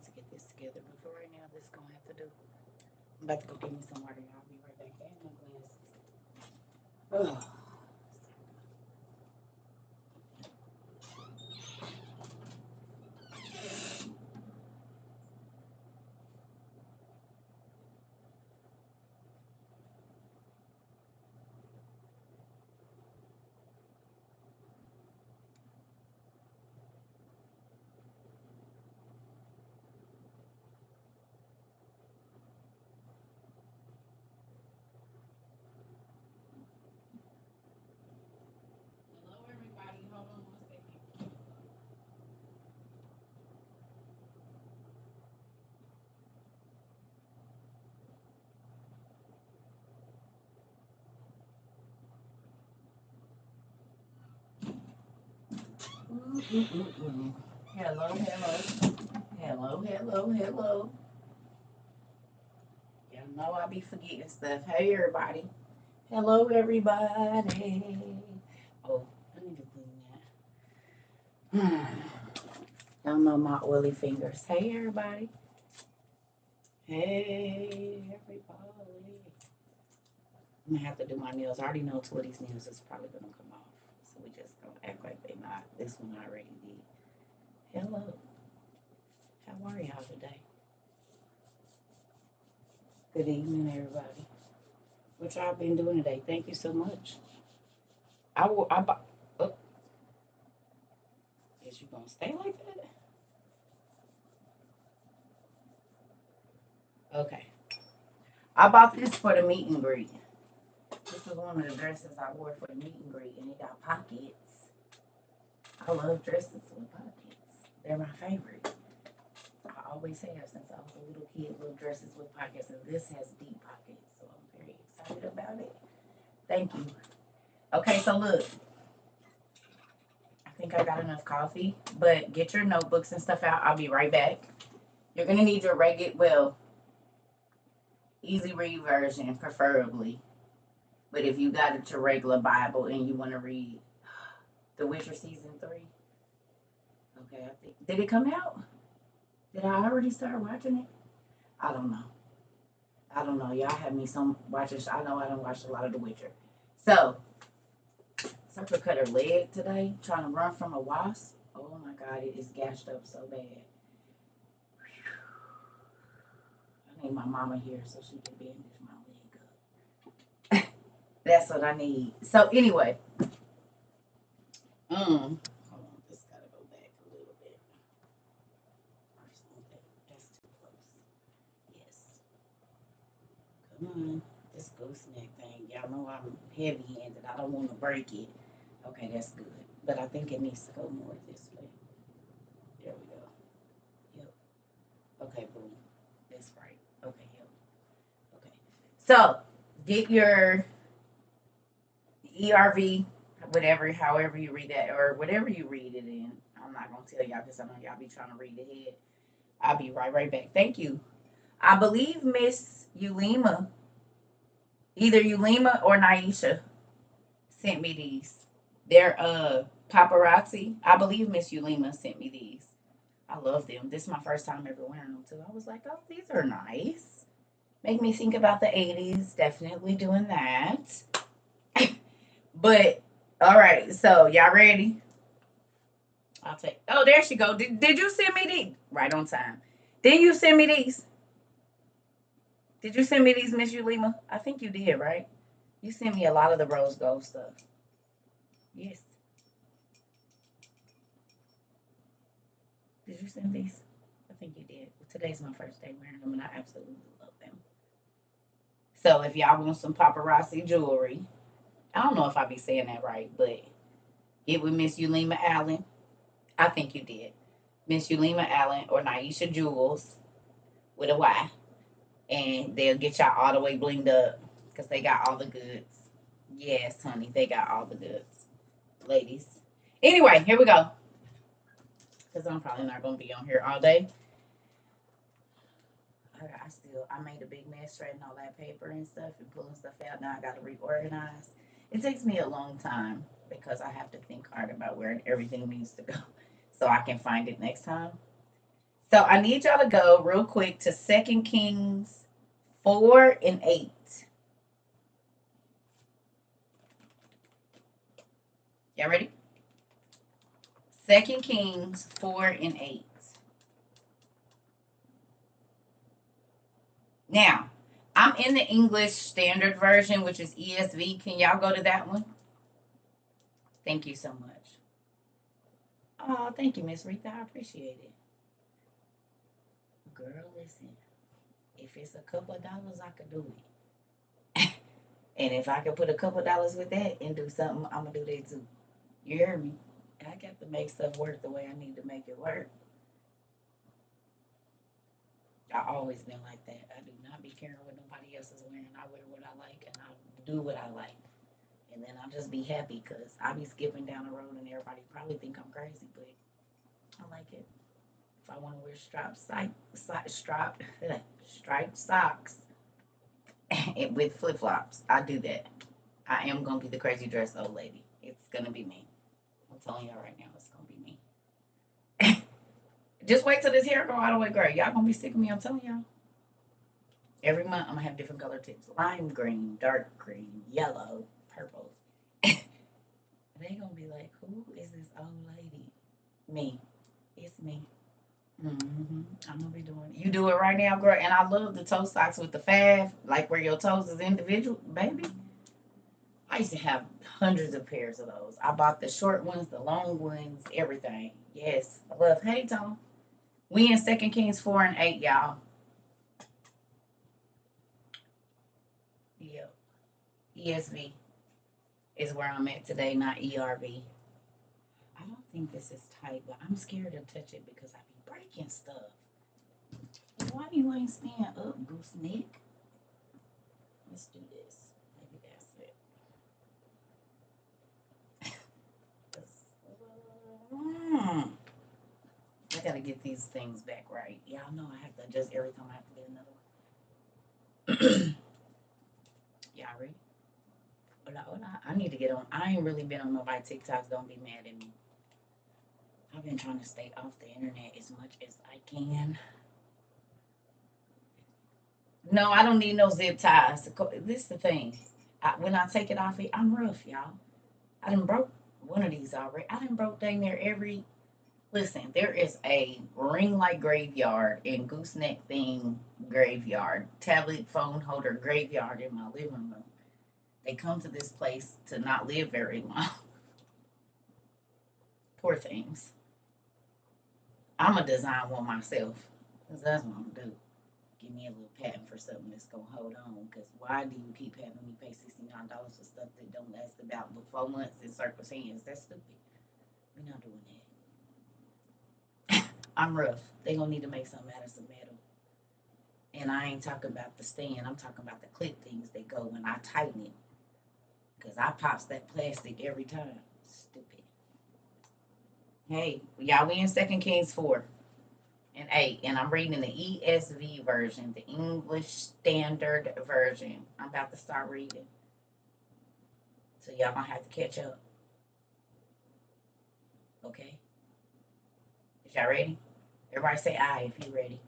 need to get this together. But for right now, this is going to have to do. I'm about to go get me some water, y'all. I'll be right back. And my glasses. Oh. Hello, everybody. Hold on one second. Mm-mm-mm-mm. Hello, hello. Hello, hello, hello. Y'all know I be forgetting stuff. Hey, everybody. Hello, everybody. Oh, I need to clean that. Y'all know my oily fingers. Hey, everybody. Hey, everybody. I'm gonna have to do my nails. I already know two of these nails is probably gonna come off. So we just gonna act like they not. This one I already did. Hello. How are y'all today? Good evening, everybody. What y'all been doing today? Thank you so much. Oh, is you gonna stay like that? Okay. I bought this for the meet and greet. This is one of the dresses I wore for the meet and greet, and it got pockets. I love dresses with pockets. They're my favorite. I always have since I was a little kid, little dresses with pockets, and this has deep pockets, so I'm very excited about it. Thank you. Okay, so look, I think I got enough coffee, but get your notebooks and stuff out. I'll be right back. You're gonna need your regular, well, easy read version, preferably. But if you got it your regular Bible and you want to read The Witcher season 3, okay, I think did it come out? Did I already start watching it? I don't know. I don't know. Y'all have me some watching. I know I don't watch a lot of The Witcher. So, Sucker cut her leg today trying to run from a wasp. Oh my God, it is gashed up so bad. I need my mama here so she can bandage my leg up. That's what I need. So anyway, hold on, just gotta go back a little bit. That's too close. Yes. Come on. This gooseneck thing. Y'all know I'm heavy handed. I don't want to break it. Okay, that's good. But I think it needs to go more this way. There we go. Yep. Okay, boom. That's right. Okay, yep. Okay. So get your ERV, whatever, however you read that, or whatever you read it in. I'm not gonna tell y'all because I know y'all be trying to read ahead. I'll be right back. Thank you. I believe Miss Ulima, either Ulima or Naisha, sent me these. They're paparazzi. I believe Miss Ulima sent me these. I love them. This is my first time ever wearing them too. I was like, oh, these are nice. Make me think about the 80s. Definitely doing that. But all right, so y'all ready? I'll take. Oh, there she go. Did you send me these? Right on time. Didn't you send me these? Did you send me these, Miss Ulima? I think you did, right? You sent me a lot of the rose gold stuff. Yes. Did you send these? I think you did. Today's my first day wearing them, and I absolutely love them. So if y'all want some paparazzi jewelry, I don't know if I be saying that right, but get with Miss Ulima Allen. I think you did. Miss Ulima Allen or Naisha Jewels with a Y. And they'll get y'all all the way blinged up because they got all the goods. Yes, honey, they got all the goods, ladies. Anyway, here we go. Because I'm probably not going to be on here all day. I made a big mess shredding all that paper and stuff and pulling stuff out. Now I got to reorganize. It takes me a long time because I have to think hard about where everything needs to go so I can find it next time. So I need y'all to go real quick to 2 Kings 4 and 8. Y'all ready? 2 Kings 4 and 8. Now, I'm in the English Standard Version, which is ESV. Can y'all go to that one? Thank you so much. Oh, thank you, Miss Rita. I appreciate it. Girl, listen. If it's a couple of dollars, I could do it. And if I could put a couple of dollars with that and do something, I'm going to do that too. You hear me? I got to make stuff work the way I need to make it work. I always been like that. I do not be caring what nobody else is wearing. I wear what I like and I do what I like. And then I'll just be happy because I be skipping down the road and everybody probably think I'm crazy, but I like it. If I want to wear striped socks with flip flops, I do that. I am gonna be the crazy dressed old lady. It's gonna be me. I'm telling y'all right now, it's gonna be me. Just wait till this hair go all the way gray. Y'all gonna be sick of me. I'm telling y'all. Every month I'm gonna have different color tips: lime green, dark green, yellow, purple. They gonna be like, "Who is this old lady?" Me. It's me. I'm gonna be doing it. You do it right now, girl. And I love the toe socks with the fav, like where your toes is individual, baby. I used to have hundreds of pairs of those. I bought the short ones, the long ones, everything. Yes, I love. Hey, Tom. We in 2 Kings 4 and 8, y'all. Yep. ESV is where I'm at today, not ERV. I don't think this is tight, but I'm scared to touch it because I be breaking stuff. Why you ain't stand up, gooseneck? Let's do this. Maybe that's it. I gotta get these things back right. Y'all know I have to adjust every time I have to get another one. Y'all ready? Hola, hola. I need to get on. I ain't really been on nobody TikToks. Don't be mad at me. I've been trying to stay off the internet as much as I can. No, I don't need no zip ties. This is the thing. When I take it off, I'm rough, y'all. I done broke one of these already. I done broke dang near every. Listen, there is a ring light graveyard and gooseneck thing graveyard, tablet phone holder graveyard in my living room. They come to this place to not live very long. Poor things. I'm going to design one myself because that's what I'm going to do. Give me a little patent for something that's going to hold on. Because why do you keep having me pay $69 for stuff that don't last about 4 months in Circle's hands? That's stupid. We're not doing that. I'm rough. They going to need to make something out of some metal. And I ain't talking about the stand. I'm talking about the clip things that go when I tighten it. Because I pops that plastic every time. Stupid. Hey, y'all, we in 2 Kings 4 and 8. And I'm reading the ESV version, the English Standard Version. I'm about to start reading. So y'all going to have to catch up. Okay? Is y'all ready? Everybody say aye if you're ready.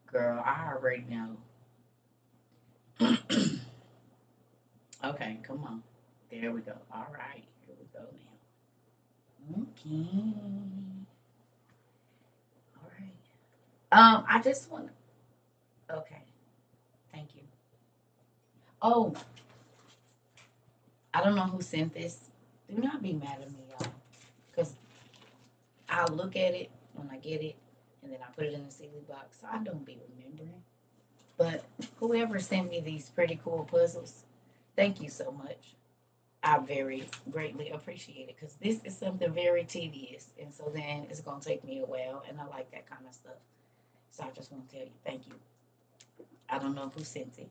Girl, I already know. Okay, come on. There we go. All right, here we go now. Okay. All right. I just want. Okay. Thank you. Oh, I don't know who sent this. Do not be mad at me, y'all, because I'll look at it when I get it, and then I put it in the sealy box, so I don't be remembering. But whoever sent me these pretty cool puzzles, thank you so much. I very greatly appreciate it because this is something very tedious, and so then it's gonna take me a while, and I like that kind of stuff. So I just want to tell you, thank you. I don't know who sent it,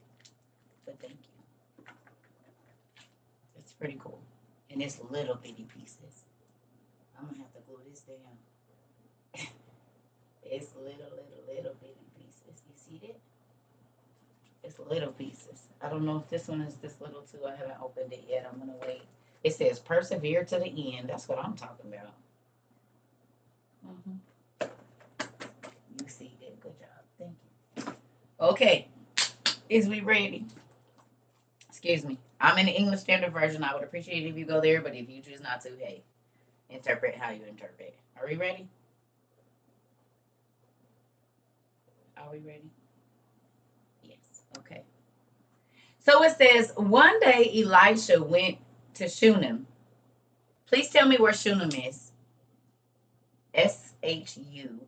but thank you. It's pretty cool, and it's little bitty pieces. I'm gonna have to glue this down. It's little bitty pieces. You see that? It's little pieces. I don't know if this one is this little too. I haven't opened it yet. I'm gonna wait. It says persevere to the end. That's what I'm talking about. Hmm. You see it. Good job. Thank you. Okay. Is we ready? Excuse me. I'm in the English Standard Version. I would appreciate it if you go there, but if you choose not to, hey, interpret how you interpret. Are we ready? Are we ready? Yes. Okay. So it says, one day Elisha went to Shunem. Please tell me where Shunem is. Shunem.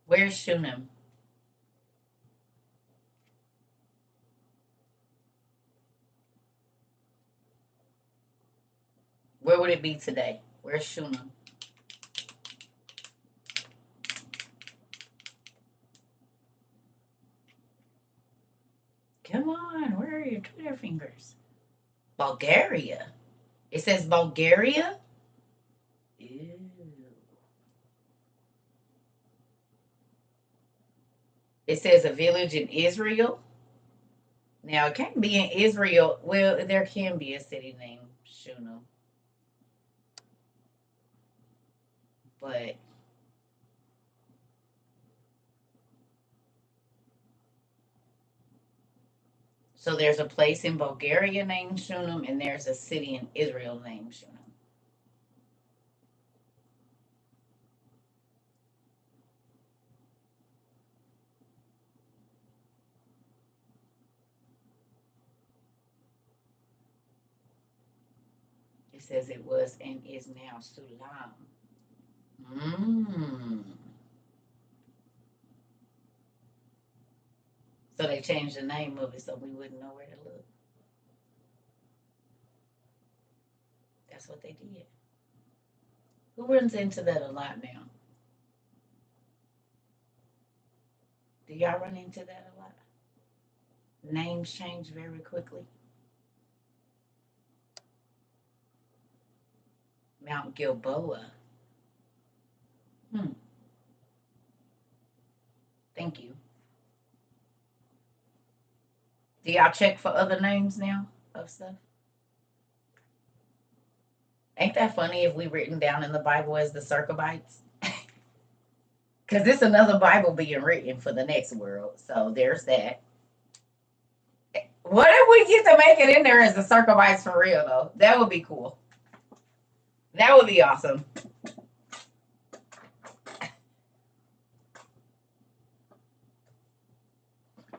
Where's Shunem? Where would it be today? Where's Shunem? Come on, where are your Twitter fingers? Bulgaria. It says Bulgaria? Ew. It says a village in Israel. Now, it can't be in Israel. Well, there can be a city named Shunem, but so there's a place in Bulgaria named Shunem, and there's a city in Israel named Shunem. It says it was and is now Sulam. Mm. So they changed the name of it so we wouldn't know where to look. That's what they did. Who runs into that a lot now? Do y'all run into that a lot? Names change very quickly. Mount Gilboa. Hmm. Thank you. Do y'all check for other names now of stuff? Ain't that funny if we written down in the Bible as the Circabites? Because it's another Bible being written for the next world. So there's that. What if we get to make it in there as the Circabites for real, though? That would be cool. That would be awesome.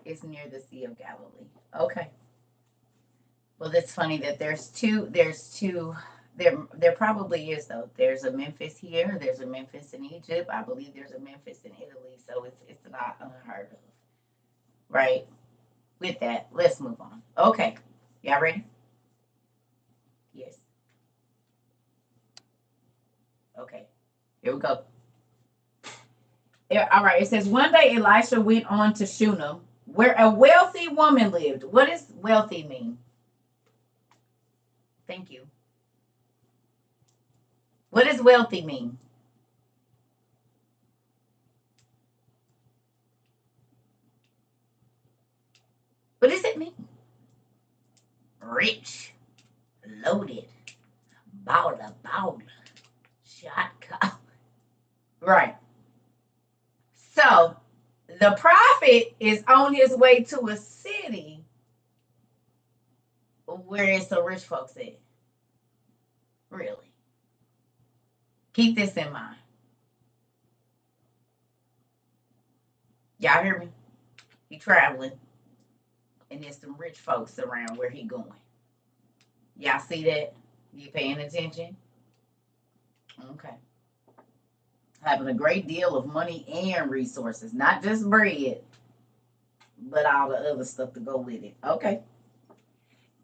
It's near the Sea of Galilee. Okay. Well, it's funny that there probably is though. There's a Memphis here, there's a Memphis in Egypt. I believe there's a Memphis in Italy, so it's not unheard of. Right? With that, let's move on. Okay. Y'all ready? Yes. Okay. Here we go. Yeah, all right. It says one day Elisha went on to Shunem, where a wealthy woman lived. What does wealthy mean? Thank you. What does wealthy mean? What does it mean? Rich, loaded, baller, shot call. Right. So the prophet is on his way to a city where it's some rich folks at. Really. Keep this in mind. Y'all hear me? He traveling, and there's some rich folks around where he going. Y'all see that? You paying attention? Okay. Having a great deal of money and resources, not just bread, but all the other stuff to go with it. Okay.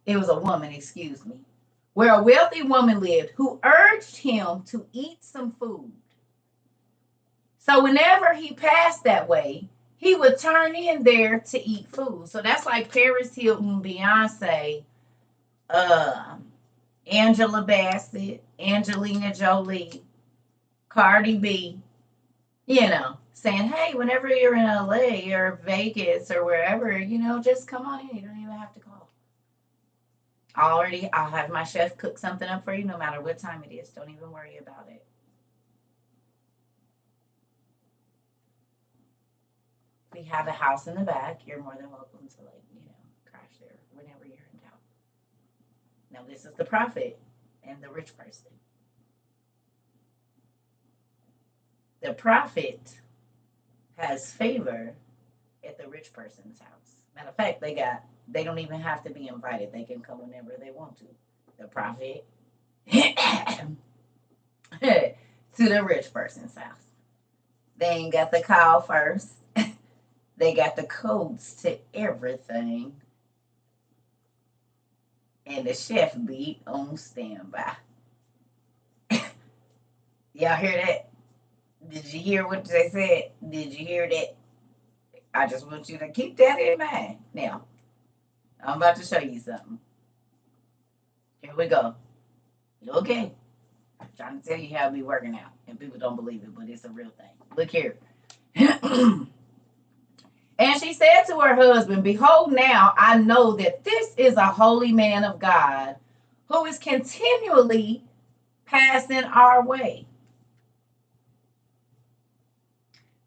It was a woman, excuse me, where a wealthy woman lived who urged him to eat some food. So whenever he passed that way, he would turn in there to eat food. So that's like Paris Hilton, Beyonce, Angela Bassett, Angelina Jolie, Cardi B, saying, hey, whenever you're in LA or Vegas or wherever, just come on in. You don't even have to call. I'll have my chef cook something up for you no matter what time it is. Don't even worry about it. We have a house in the back. You're more than welcome to, crash there whenever you're in town. Now, this is the prophet and the rich person. The prophet has favor at the rich person's house. Matter of fact, they don't even have to be invited. They can come whenever they want to. The prophet to the rich person's house. They ain't got the call first. They got the codes to everything. And the chef be on standby. Y'all hear that? Did you hear what they said? Did you hear that? I just want you to keep that in mind. Now, I'm about to show you something. Here we go. Okay. I'm trying to tell you how it be working out. And people don't believe it, but it's a real thing. Look here. And she said to her husband, behold, now I know that this is a holy man of God who is continually passing our way.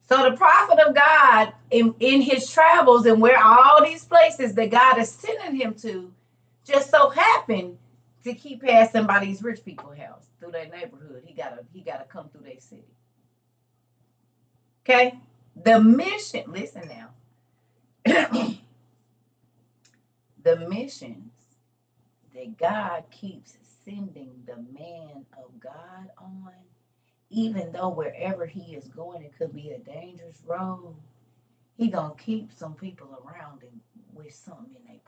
So the prophet of God in his travels and where all these places that God is sending him to just so happened to keep passing by these rich people's house through their neighborhood. He gotta come through their city. Okay? The mission, listen now. The missions that God keeps sending the man of God on, even though wherever he is going, it could be a dangerous road, he gonna keep some people around him with something in their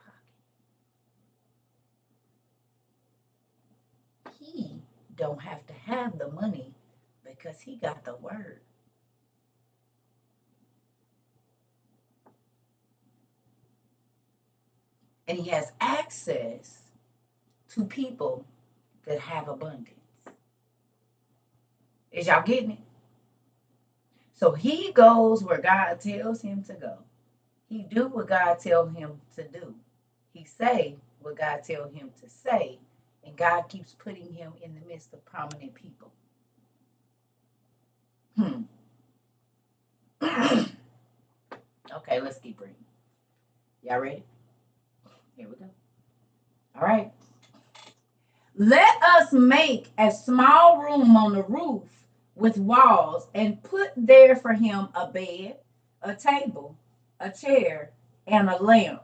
pocket. He don't have to have the money because he got the word. And he has access to people that have abundance. Is y'all getting it? So he goes where God tells him to go. He do what God tells him to do. He say what God tells him to say. And God keeps putting him in the midst of prominent people. Okay, let's keep reading. Y'all ready? Here we go. All right. Let us make a small room on the roof with walls and put there for him a bed, a table, a chair, and a lamp,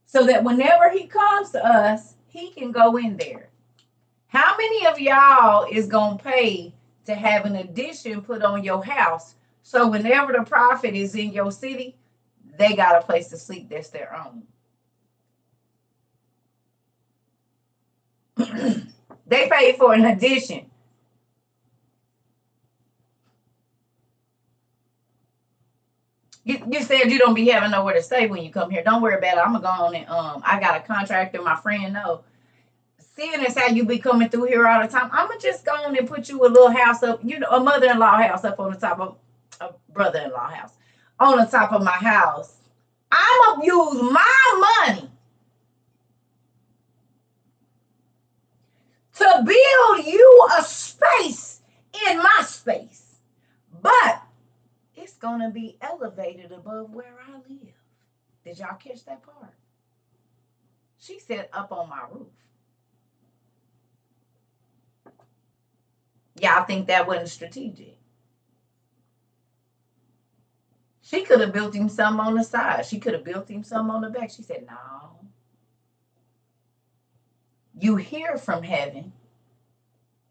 so that whenever he comes to us, he can go in there. How many of y'all is going to pay to have an addition put on your house so whenever the prophet is in your city, they got a place to sleep that's their own? They paid for an addition. You said you don't be having nowhere to stay when you come here. Don't worry about it. I'm gonna go on and I got a contractor, my friend know. Seeing as how you be coming through here all the time, I'm gonna just go on and put you a little house up, a mother-in-law house up on the top of a brother-in-law house on the top of my house. I'm gonna use my money to build you a space in my space, but it's gonna be elevated above where I live. Did y'all catch that part? She said up on my roof. Y'all think that wasn't strategic? She could have built him some on the side. She could have built him some on the back. She said, no. You hear from heaven,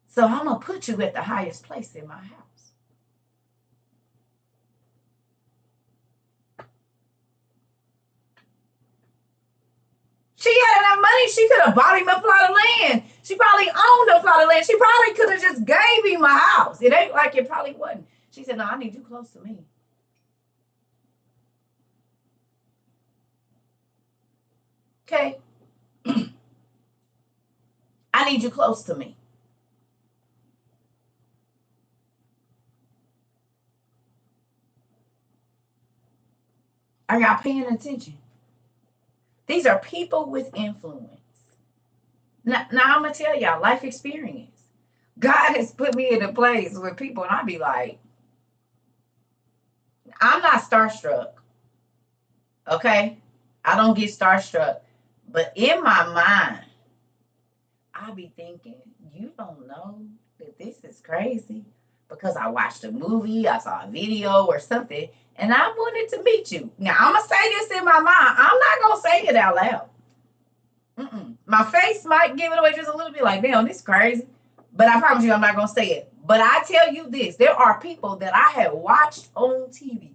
so I'm going to put you at the highest place in my house. She had enough money. She could have bought him a plot of land. She probably owned a plot of land. She probably could have just gave him a house. It ain't like it probably wasn't. She said, no, I need you close to me. Okay. I need you close to me. Are y'all paying attention? These are people with influence. Now I'm going to tell y'all, life experience. God has put me in a place with people, and I be like, I'm not starstruck, okay? I don't get starstruck. But in my mind, I be thinking, you don't know that this is crazy because I watched a movie, I saw a video or something, and I wanted to meet you. Now, I'm going to say this in my mind. I'm not going to say it out loud. My face might give it away just a little bit, like, damn, this is crazy. But I promise you, I'm not going to say it. But I tell you this, there are people that I have watched on TV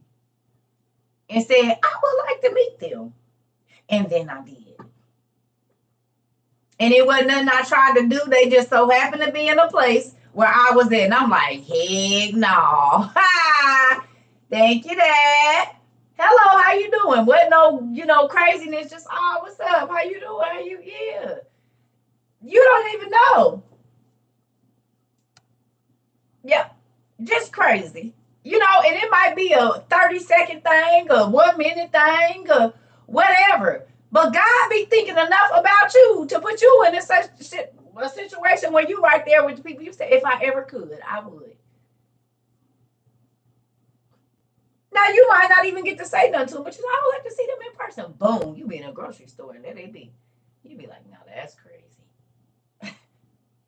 and said, I would like to meet them. And then I did. And it wasn't nothing I tried to do. They just so happened to be in a place where I was in. I'm like, heck no. Thank you, Dad. Hello, how you doing? What no, craziness. Just, oh, what's up? How you doing? How you here? You don't even know. Yeah, just crazy. And it might be a 30-second thing, a 1-minute thing, or whatever. But God be thinking enough about you to put you in a situation where you right there with the people. You say, if I ever could, I would. Now, you might not even get to say nothing to them, but I would like to see them in person. Boom, you be in a grocery store, and there they be. You be like, no, that's crazy.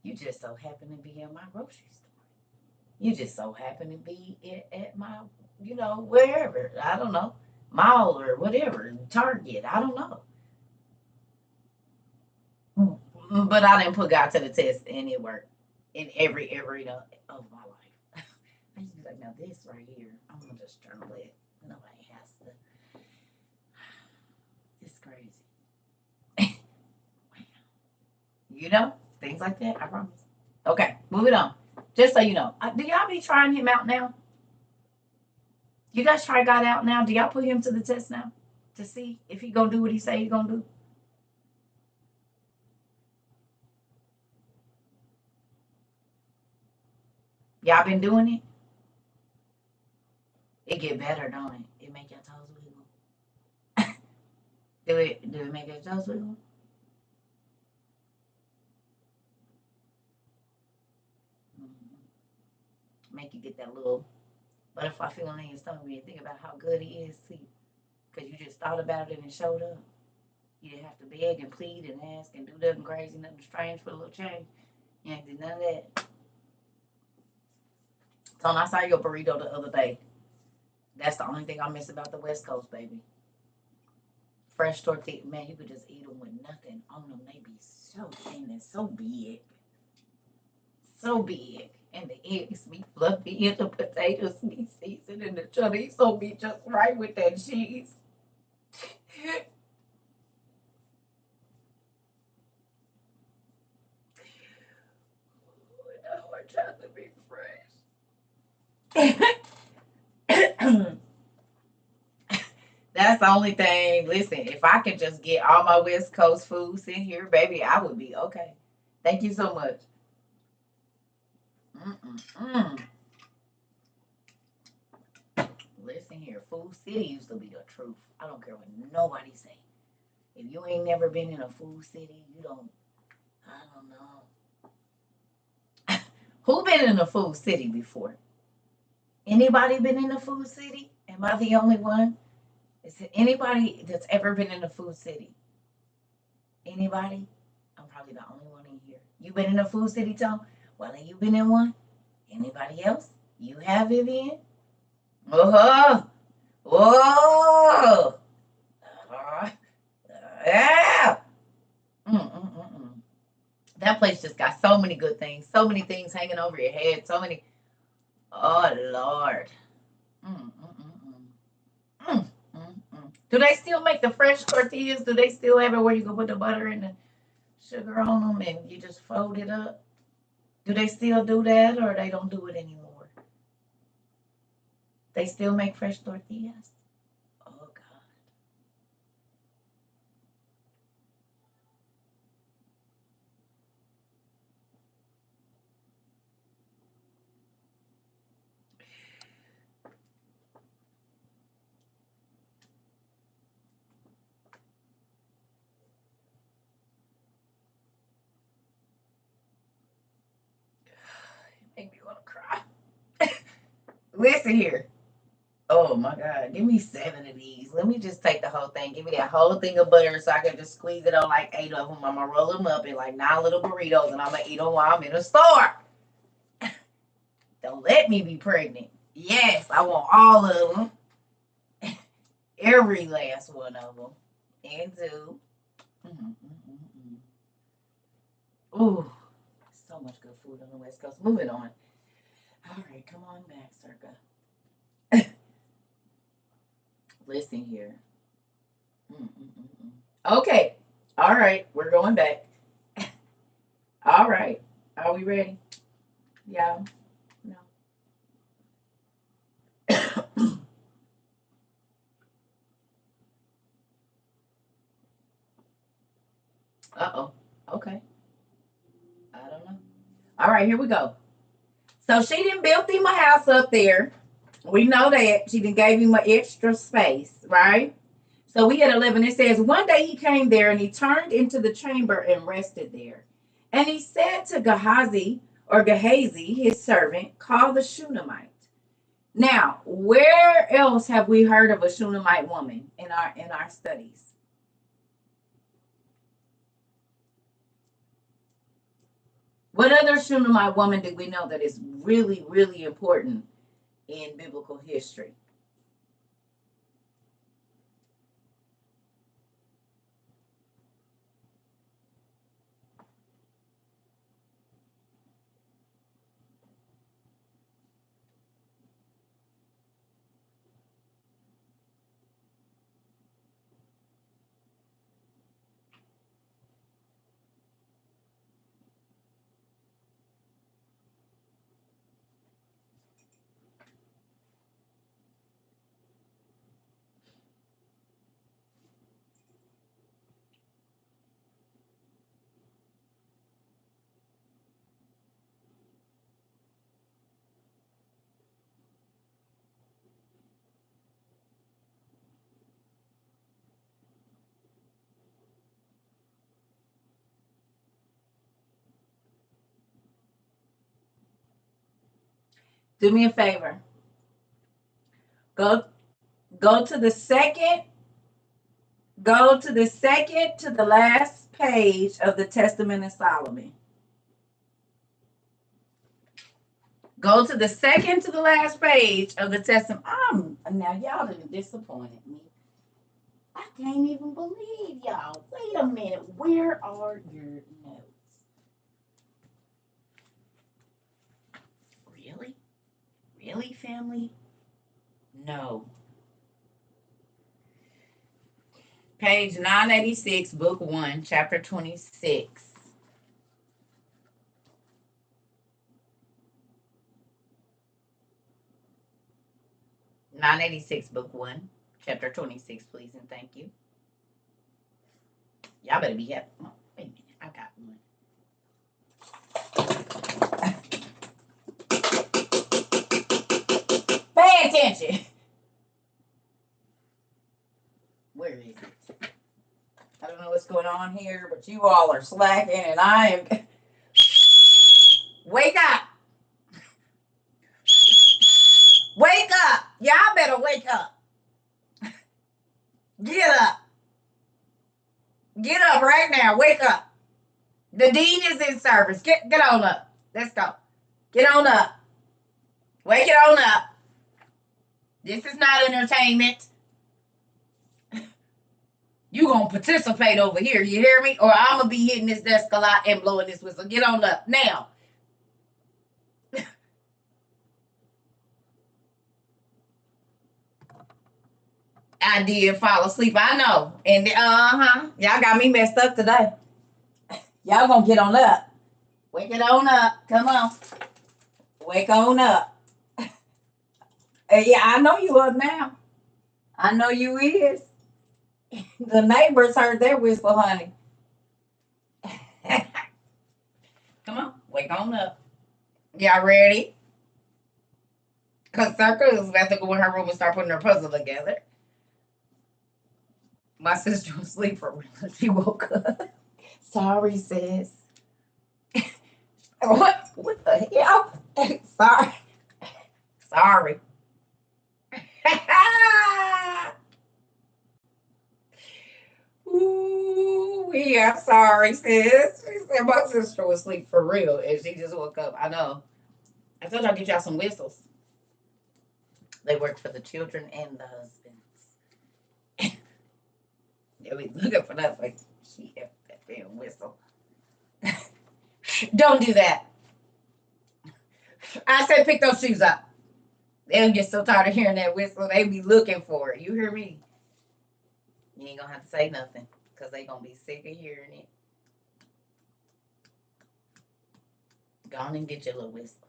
You just so happen to be in my grocery store. You just so happen to be at my, wherever. I don't know. Mall or whatever. Target. I don't know. But I didn't put God to the test, and it worked in every area of my life. I used to be like, now this right here, I'm going to just journal it. Nobody has to. It's crazy. Things like that. I promise. Okay, moving on. Just so you know, do y'all be trying him out now? You guys try God out now? Do y'all put him to the test now to see if he gonna do what he say he gonna do? Y'all been doing it? It get better, don't it? It make your toes wiggle. Do it make your toes wiggle? Make you get that little butterfly feeling in your stomach when you think about how good he is to you. Because you just thought about it and it showed up. You didn't have to beg and plead and ask and do nothing crazy, nothing strange for a little change. You ain't do none of that. So I saw your burrito the other day. That's the only thing I miss about the West Coast, baby. Fresh tortilla. Man, you could just eat them with nothing on them. They be so thin and so big. So big. And the eggs be fluffy and the potatoes be seasoned and the chorizo be just right with that cheese. No, I'm trying to be fresh. That's the only thing. Listen, if I could just get all my West Coast foods in here, baby, I would be okay. Thank you so much. Mm-mm-mm. Listen here, Food City used to be the truth. I don't care what nobody say. If you ain't never been in a Food City, you don't. I don't know. Who been in a Food City before? Anybody been in a Food City? Am I the only one? Is it anybody that's ever been in a Food City? Anybody? I'm probably the only one in here. You been in a Food City, Tom? Well, have you been in one? Anybody else? You have, Vivian? Uh-huh. Whoa! Yeah! Mm-mm-mm-mm. That place just got so many good things. So many things hanging over your head. So many. Oh, Lord. Mm-mm-mm-mm. Mm-mm-mm. Do they still make the fresh tortillas? Do they still have it where you can put the butter and the sugar on them and you just fold it up? Do they still do that or they don't do it anymore? They still make fresh tortillas? Oh, God. Listen here. Oh my God. Give me 7 of these. Let me just take the whole thing. Give me that whole thing of butter so I can just squeeze it on like 8 of them. I'm going to roll them up in like 9 little burritos and I'm going to eat them while I'm in the store. Don't let me be pregnant. Yes, I want all of them. Every last one of them. And two. Ooh, so much good food on the West Coast. Moving on. All right, come on back, Circa. Listen here. Okay. All right, we're going back. All right. Are we ready? Yeah. No. Uh-oh. Okay. I don't know. All right, here we go. So she didn't build him a house up there. We know that. She didn't gave him an extra space, right? So we had 11. It says, one day he came there and he turned into the chamber and rested there. And he said to Gehazi, or Gehazi, his servant, call the Shunammite. Now, where else have we heard of a Shunammite woman in our studies? What other Shunammite woman do we know that is really, really important in biblical history? Do me a favor. Go go to the second, go to the second to the last page of the Testament of Solomon. Go to the second to the last page of the Testament. Now y'all done disappointed me. I can't even believe y'all. Wait a minute. Where are your notes? Really? Really, family? No. Page 986, book 1, chapter 26. 986, book 1, chapter 26, please, and thank you. Y'all better be happy. Oh, wait a minute. I got one. Pay attention. Where is it? I don't know what's going on here, but you all are slacking, and I am. Wake up! Wake up! Y'all better wake up. Get up. Get up right now. Wake up. The dean is in service. Get on up. Let's go. Get on up. Wake it on up. This is not entertainment. You gonna participate over here, you hear me? Or I'm gonna be hitting this desk a lot and blowing this whistle. Get on up now. I did fall asleep, I know. And y'all got me messed up today. Y'all gonna get on up. Wake it on up. Come on. Wake on up. Yeah, I know you up now. I know you is. The neighbors heard their whistle, honey. Come on, wake on up. Y'all ready? Because CERCA is about to go in her room and start putting her puzzle together. My sister was asleep for real. She woke up. Sorry, sis. What the hell? Sorry. Sorry. Ooh, we are sorry, sis. She said my sister was asleep for real and she just woke up. I know. I told y'all to get y'all some whistles. They work for the children and the husbands. Yeah, we looking for that like shit, that damn whistle. Don't do that. I said pick those shoes up. They'll get so tired of hearing that whistle, they be looking for it. You hear me? You ain't gonna have to say nothing because they gonna be sick of hearing it. Go on and get your little whistle.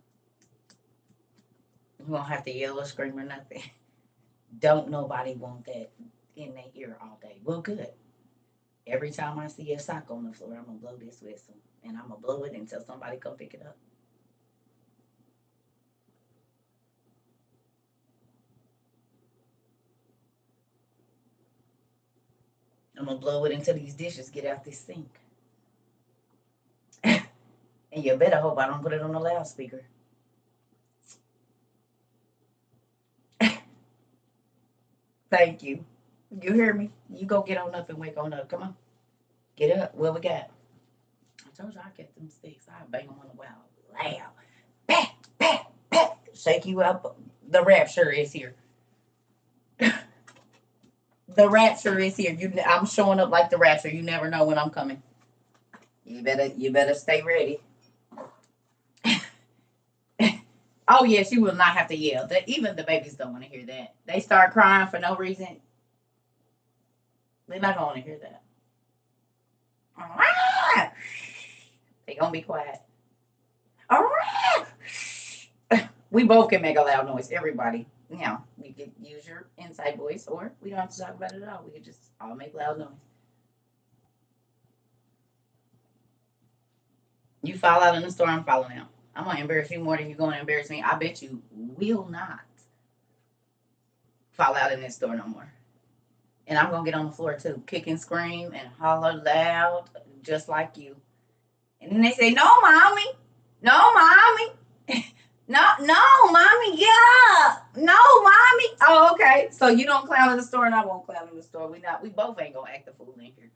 You won't have to yell or scream or nothing. Don't nobody want that in their ear all day. Well, good. Every time I see a sock on the floor, I'm gonna blow this whistle, and I'm gonna blow it until somebody come pick it up. I'm gonna blow it until these dishes get out this sink. And you better hope I don't put it on the loudspeaker. Thank you. You hear me? You go get on up and wake on up. Come on. Get up. What we got? I told you I get them sticks. I bang them on the wall. Loud. Pat, pat, pat. Shake you up. The rapture is here. The rapture is here. I'm showing up like the rapture. You never know when I'm coming. You better stay ready. Oh yes, you will not have to yell. Even the babies don't want to hear that. They start crying for no reason. They're not going to hear that. They gonna be quiet. We both can make a loud noise. Everybody. Now you can use your inside voice, or we don't have to talk about it at all. We can just all make loud noise. You fall out in the store, I'm falling out. I'm gonna embarrass you more than you're gonna embarrass me. I bet you will not fall out in this store no more. And I'm gonna get on the floor too, kick and scream and holler loud, just like you. And then they say, "No, mommy, no, mommy, no, mommy, yeah, no, mommy." Oh, okay. So you don't clown in the store, and I won't clown in the store. We both ain't gonna act the fool in here.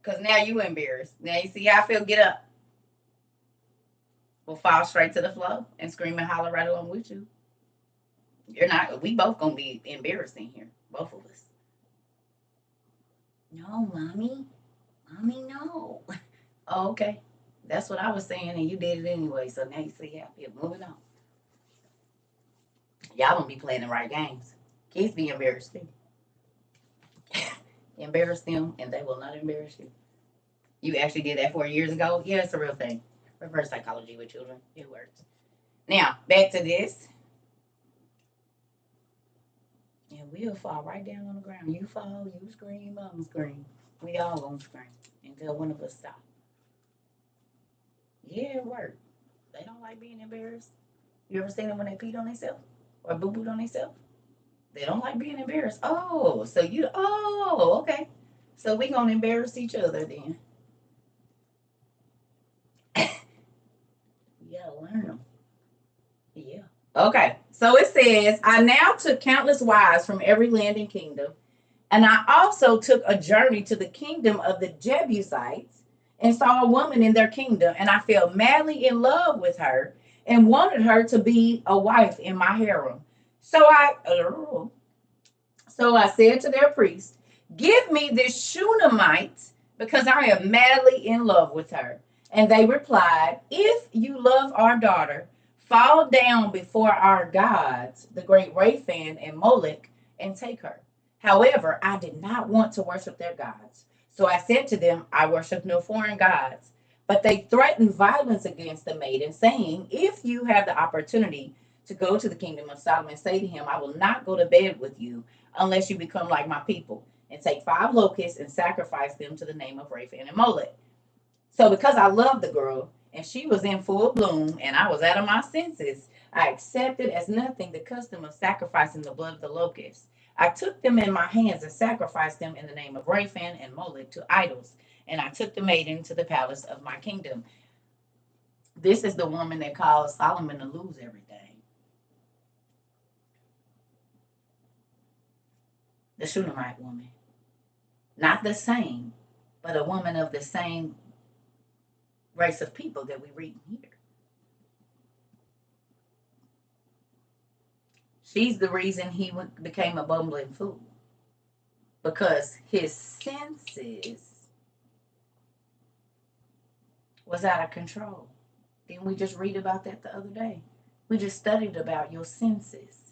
Cause now you embarrassed. Now you see how I feel. Get up. We'll fall straight to the floor and scream and holler right along with you. You're not. We both gonna be embarrassed in here, both of us. No, mommy, no. Oh, okay. That's what I was saying, and you did it anyway. So now you see how I feel. Moving on. Y'all don't be playing the right games. Kids be embarrassed too. Embarrass them, and they will not embarrass you. You actually did that 4 years ago. Yeah, it's a real thing. Reverse psychology with children. It works. Now back to this. And we'll fall right down on the ground. You fall, you scream, I'm scream. We all gonna scream until one of us stop. Yeah, it worked. They don't like being embarrassed. You ever seen them when they peed on themselves or boo booed on themselves? They don't like being embarrassed. Oh, so you, oh, okay. So we gonna embarrass each other then. You gotta learn them. Yeah. Okay. So it says, I now took countless wives from every land and kingdom, and I also took a journey to the kingdom of the Jebusites and saw a woman in their kingdom, and I fell madly in love with her and wanted her to be a wife in my harem. So I said to their priest, "Give me this Shunammite, because I am madly in love with her." And they replied, "If you love our daughter, fall down before our gods, the great Raphan and Molech, and take her." However, I did not want to worship their gods. So I said to them, "I worship no foreign gods." But they threatened violence against the maiden, saying, "If you have the opportunity to go to the kingdom of Solomon, say to him, I will not go to bed with you unless you become like my people, and take 5 locusts and sacrifice them to the name of Raphan and Molech." So because I loved the girl and she was in full bloom and I was out of my senses, I accepted as nothing the custom of sacrificing the blood of the locusts. I took them in my hands and sacrificed them in the name of Raphan and Molech to idols, and I took the maiden to the palace of my kingdom. This is the woman that caused Solomon to lose everything. The Shunammite woman. Not the same, but a woman of the same race of people that we read here. She's the reason he became a bumbling fool. Because his senses was out of control. Didn't we just read about that the other day? We just studied about your senses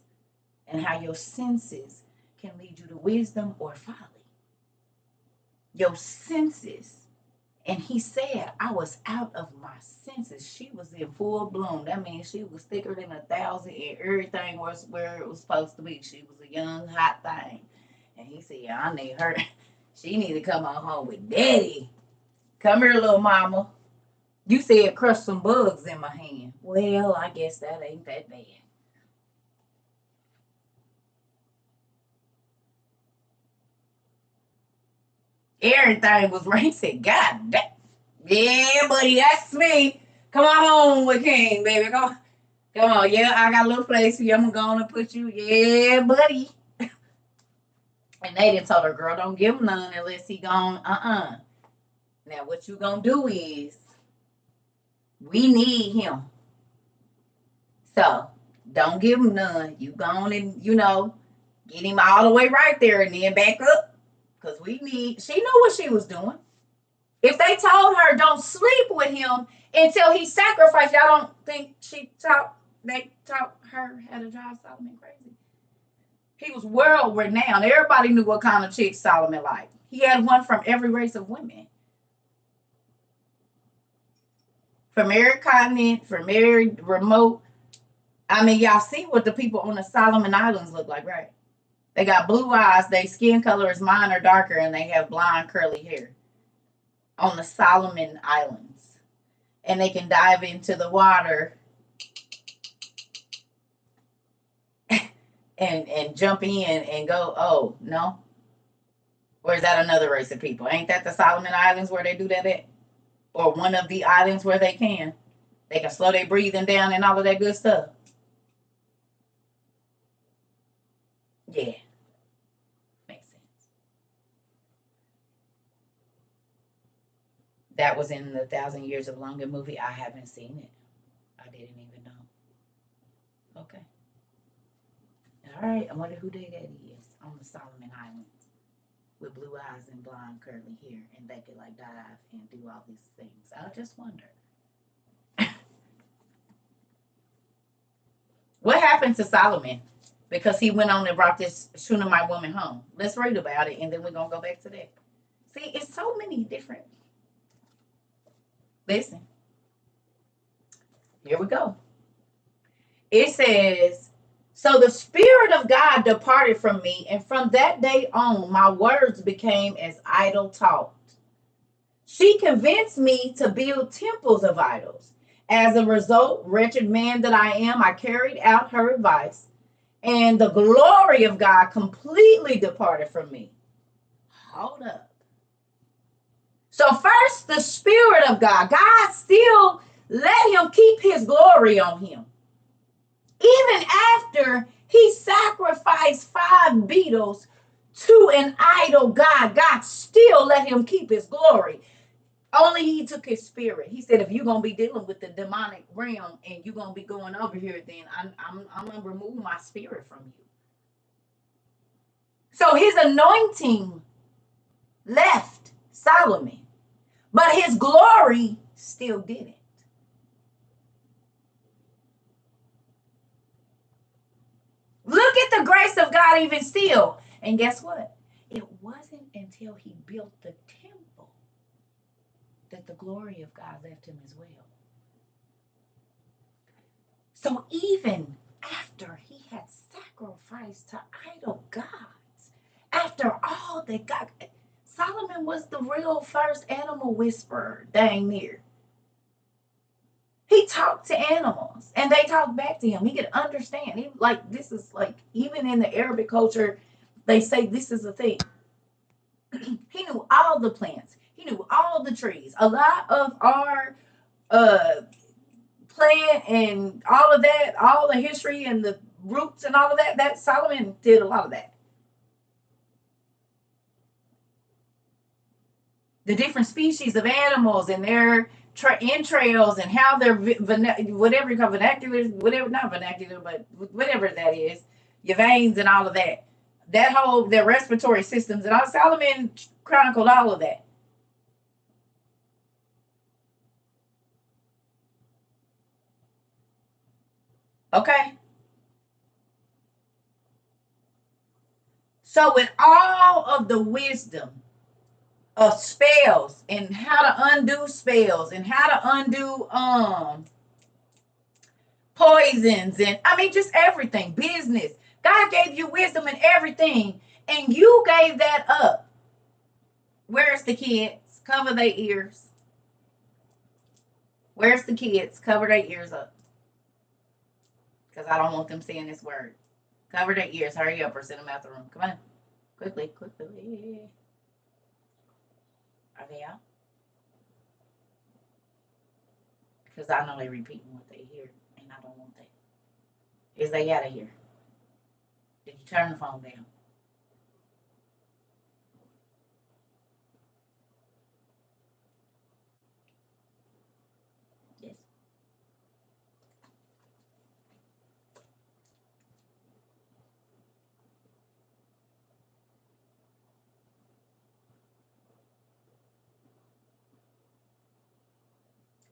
and how your senses can lead you to wisdom or folly. Your senses. And he said, I was out of my senses. She was in full bloom. That means she was thicker than 1,000 and everything was where it was supposed to be. She was a young, hot thing. And he said, yeah, I need her. She need to come on home with daddy. Come here, little mama. You said crush some bugs in my hand. Well, I guess that ain't that bad. Everything was right. He said, God damn. Yeah, buddy, that's me. Come on home with King, baby. Come on. Come on. Yeah, I got a little place for you. I'm going to put you. Yeah, buddy. And they done told her, girl, don't give him none unless he gone. Now, what you going to do is, we need him. So, don't give him none. You gone and, get him all the way right there and then back up. Because she knew what she was doing. If they told her don't sleep with him until he sacrificed, y'all don't think they taught her how to drive Solomon crazy? He was world renowned. Everybody knew what kind of chick Solomon liked. He had one from every race of women. From every continent, from every remote. I mean, y'all see what the people on the Solomon Islands look like, right? They got blue eyes. Their skin color is mine or darker, and they have blonde curly hair. On the Solomon Islands. And they can dive into the water and jump in and go, oh, no? Or is that another race of people? Ain't that the Solomon Islands where they do that at? Or one of the islands where they can? They can slow their breathing down and all of that good stuff. Yeah. Makes sense. That was in the 1,000 Years of London movie. I haven't seen it. I didn't even know. Okay. All right. I wonder who that is on the Solomon Islands with blue eyes and blonde curly hair, and they could like dive and do all these things. I just wonder. What happened to Solomon? Because he went on and brought this Shunammite woman home. Let's read about it, and then we're going to go back to that. See, it's so many different. Listen. Here we go. It says, so the Spirit of God departed from me, and from that day on, my words became as idle talk. She convinced me to build temples of idols. As a result, wretched man that I am, I carried out her advice, and the glory of God completely departed from me. Hold up. So first, the Spirit of God still let him keep his glory on him. Even after he sacrificed 5 beetles to an idol God, God still let him keep his glory. Only he took his spirit. He said, if you're going to be dealing with the demonic realm and you're going to be going over here, then I'm going to remove my spirit from you. So his anointing left Solomon, but his glory still didn't. Look at the grace of God even still. And guess what? It wasn't until he built the temple that the glory of God left him as well. So even after he had sacrificed to idol gods, after all that God, Solomon was the real first animal whisperer dang near. He talked to animals and they talked back to him. He could understand. This is like, even in the Arabic culture, they say this is a thing. He knew all the plants. He knew all the trees. A lot of our plant and all of that, all the history and the roots and all of that, that Solomon did a lot of that. the different species of animals and their entrails and how their whatever you call vernacular, whatever, not vernacular, but whatever that is, your veins and all of that. That whole, their respiratory systems, and all Solomon chronicled all of that. Okay. So with all of the wisdom of spells and how to undo spells and how to undo poisons, and I mean just everything, business. God gave you wisdom and everything, and you gave that up. Where's the kids? Cover their ears. Where's the kids? Cover their ears up. Because I don't want them saying this word. Cover their ears. Hurry up or send them out the room. Come on. Quickly, quickly. Are they out? Because I know they're repeating what they hear, and I don't want that. Is they out of here? Did you turn the phone down? Yes.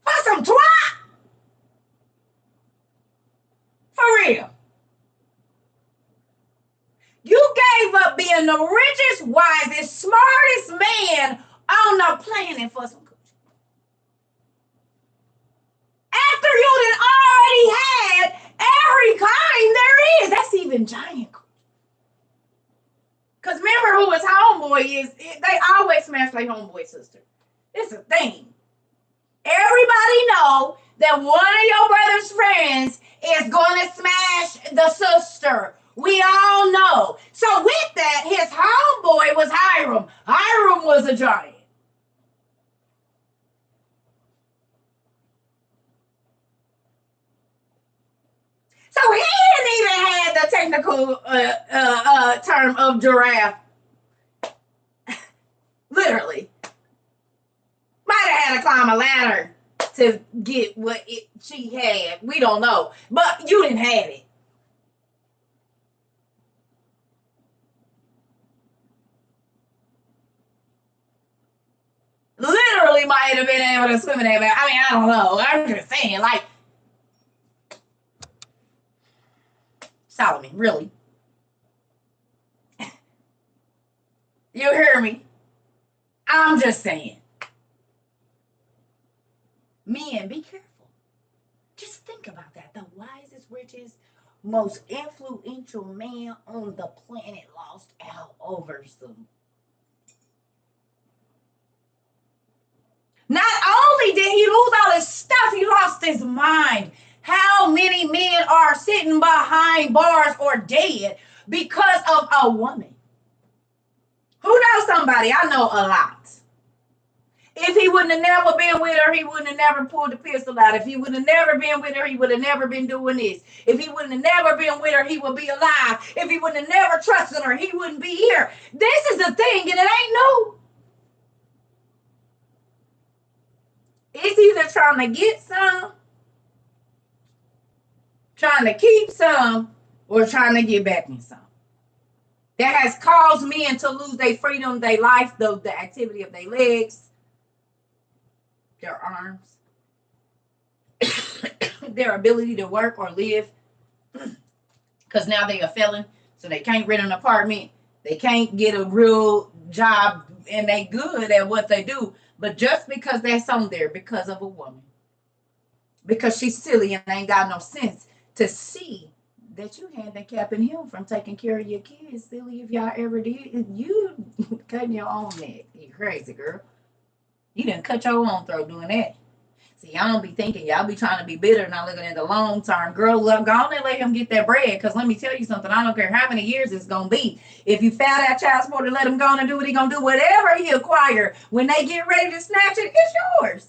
For some twat! For real. You gave up being the richest, wisest, smartest man on the planet for some coochie. After you done already had every kind there is. That's even giant. Because remember who his homeboy is. They always smash like homeboy sister. It's a thing. Everybody know that one of your brother's friends is going to smash the sister. We all know. So with that, his homeboy was Hiram. Hiram was a giant. So he didn't even have the technical term of giraffe. Literally. Might have had to climb a ladder to get what she had. We don't know. But you didn't have it. Literally might have been able to swim in that. I mean, I don't know. I'm just saying, like, Solomon, really? You hear me? I'm just saying. Men, be careful. Just think about that. The wisest, richest, most influential man on the planet lost out over some. Not only did he lose all his stuff, he lost his mind. How many men are sitting behind bars or dead because of a woman? Who knows somebody? I know a lot. If he wouldn't have never been with her, he wouldn't have never pulled the pistol out. If he would have never been with her, he would have never been doing this. If he wouldn't have never been with her, he would be alive. If he wouldn't have never trusted her, he wouldn't be here. This is the thing, and it ain't new. It's either trying to get some, trying to keep some, or trying to get back in some. That has caused men to lose their freedom, their life, the activity of their legs, their arms, their ability to work or live. Because now they a felon, so they can't rent an apartment. They can't get a real job, and they good at what they do. But just because that's on there, because of a woman, because she's silly and ain't got no sense to see that you handicapping him from taking care of your kids. Silly if y'all ever did. You cutting your own neck. You crazy, girl. You didn't cut your own throat doing that. See, y'all don't be thinking, y'all be trying to be bitter, not looking at the long term. Girl, look, go on and let him get that bread. Because let me tell you something, I don't care how many years it's going to be. If you found that child support and let him go on and do what he going to do, whatever he acquire, when they get ready to snatch it, it's yours.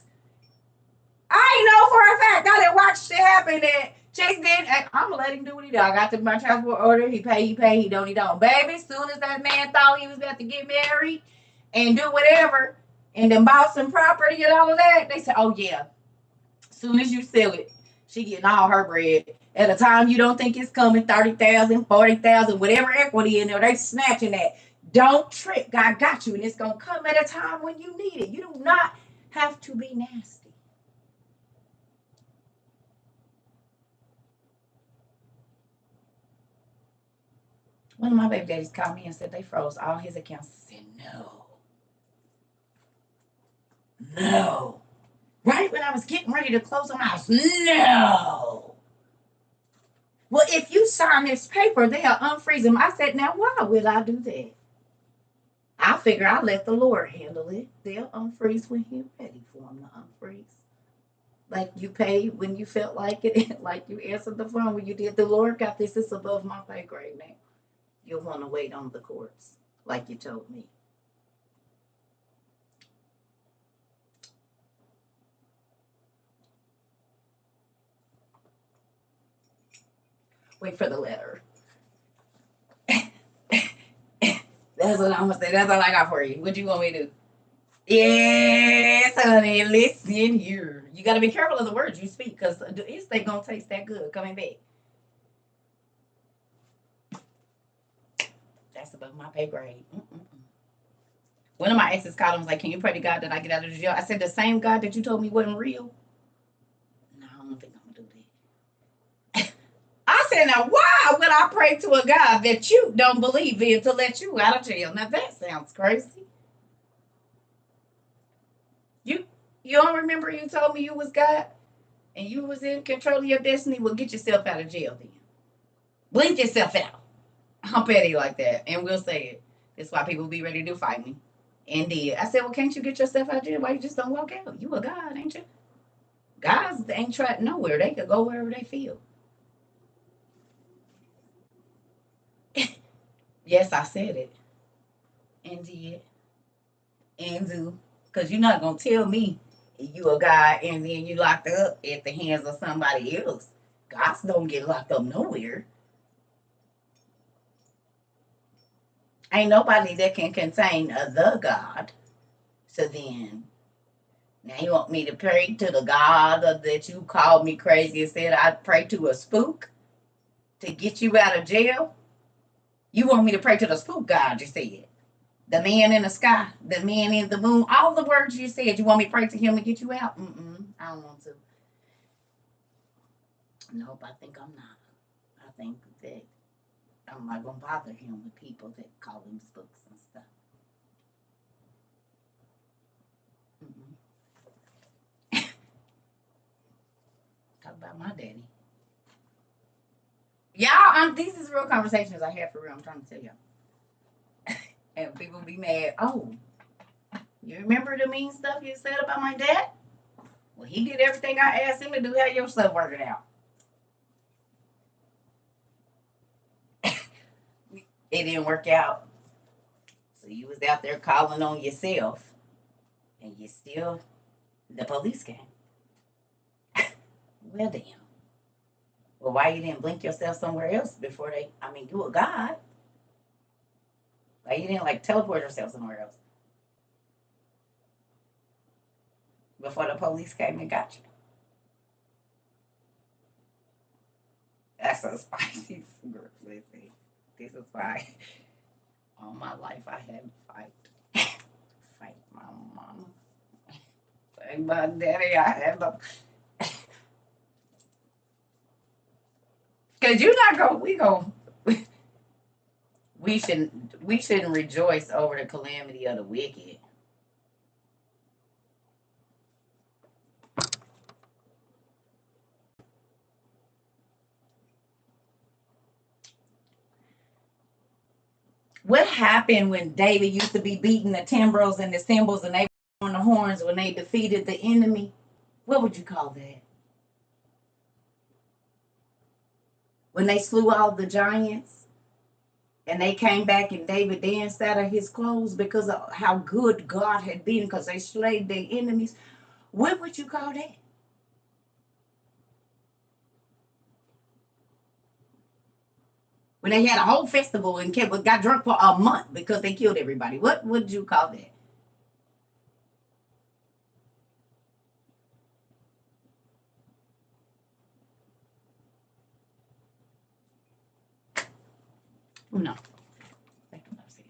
I know for a fact, I didn't watch shit happen that Chase did. I'm going to let him do what he do. I got my child support order. He pay, he don't, he don't. Baby, as soon as that man thought he was about to get married and do whatever, and then bought some property and all of that, they say, oh yeah, as soon as you sell it, she getting all her bread. At a time you don't think it's coming, 30,000, 40,000, whatever equity in there, they snatching that. Don't trip. God got you, and it's gonna come at a time when you need it. You do not have to be nasty. One of my baby daddies called me and said they froze all his accounts. I said, no, no. Right when I was getting ready to close on my house, no. Well, if you sign this paper, they'll unfreeze them. I said, now why would I do that? I figure I'll let the Lord handle it. They'll unfreeze when He's ready for them to unfreeze. Like you paid when you felt like it, like you answered the phone when you did. The Lord got this. It's above my pay grade now. You'll want to wait on the courts, like you told me. Wait for the letter. That's what I'm gonna say. That's all I got for you. What you want me to do? Yes, honey. Listen here. You got to be careful of the words you speak, because is they gonna taste that good coming back? That's above my pay grade. One of my exes called and was like, "Can you pray to God that I get out of jail?" I said, "The same God that you told me wasn't real." No, I don't think I'm gonna do that. I said, "Now why would I pray to a God that you don't believe in to let you out of jail?" Now that sounds crazy. You you don't remember you told me you was God and you was in control of your destiny? Well, get yourself out of jail then. Blink yourself out. I'm petty like that, and we'll say it. That's why people be ready to fight me. And did. I said, well, can't you get yourself out of jail? Why you just don't walk out? You a God, ain't you? Gods ain't trapped nowhere. They could go wherever they feel. Yes, I said it. And did. And do. Because you're not going to tell me you a God and then you locked up at the hands of somebody else. Gods don't get locked up nowhere. Ain't nobody that can contain the God. So then, now you want me to pray to the God that you called me crazy and said I'd pray to a spook to get you out of jail? You want me to pray to the spook God, you said. The man in the sky, the man in the moon, all the words you said. You want me to pray to him to get you out? I don't want to. Nope, I think I'm not. I think that I'm not going to bother him with people that call him spooks and stuff. Talk about my daddy. Y'all, these is real conversations I have for real. I'm trying to tell y'all. And people be mad. Oh, you remember the mean stuff you said about my dad? Well, he did everything I asked him to do. How your stuff working out? It didn't work out. So you was out there calling on yourself, and you still, the police came. Well, damn. Well, why you didn't blink yourself somewhere else before they? I mean, you a God. Why you didn't like teleport yourself somewhere else before the police came and got you? That's so spicy. Listen, this is why all my life I had to fight. Fight my mama. Fight my daddy. I had to. Cause you're not gonna. We shouldn't rejoice over the calamity of the wicked. What happened when David used to be beating the timbrels and the cymbals and they were on the horns when they defeated the enemy? What would you call that? When they slew all the giants and they came back and David danced out of his clothes because of how good God had been because they slayed their enemies. What would you call that? When they had a whole festival and got drunk for a month because they killed everybody. What would you call that? No. Think what I'm saying.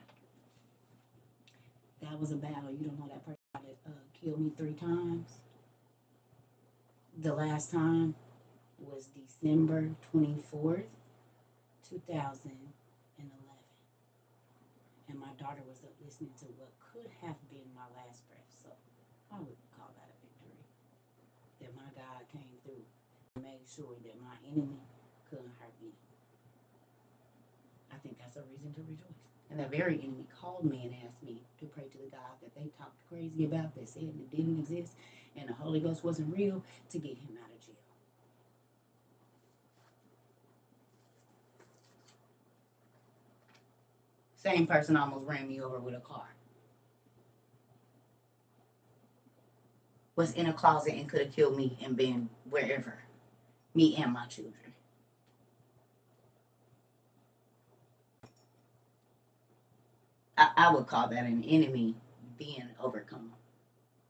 That was a battle. You don't know that person that killed me 3 times. The last time was December 24th, 2011. And my daughter was up listening to what could have been my last breath. So I would call that a victory. That my God came through and made sure that my enemy couldn't hurt me. I think that's a reason to rejoice. And that very enemy called me and asked me to pray to the God that they talked crazy about, that said it didn't exist, and the Holy Ghost wasn't real, to get him out of jail. Same person almost ran me over with a car. Was in a closet and could have killed me and been wherever. Me and my children. I would call that an enemy being overcome.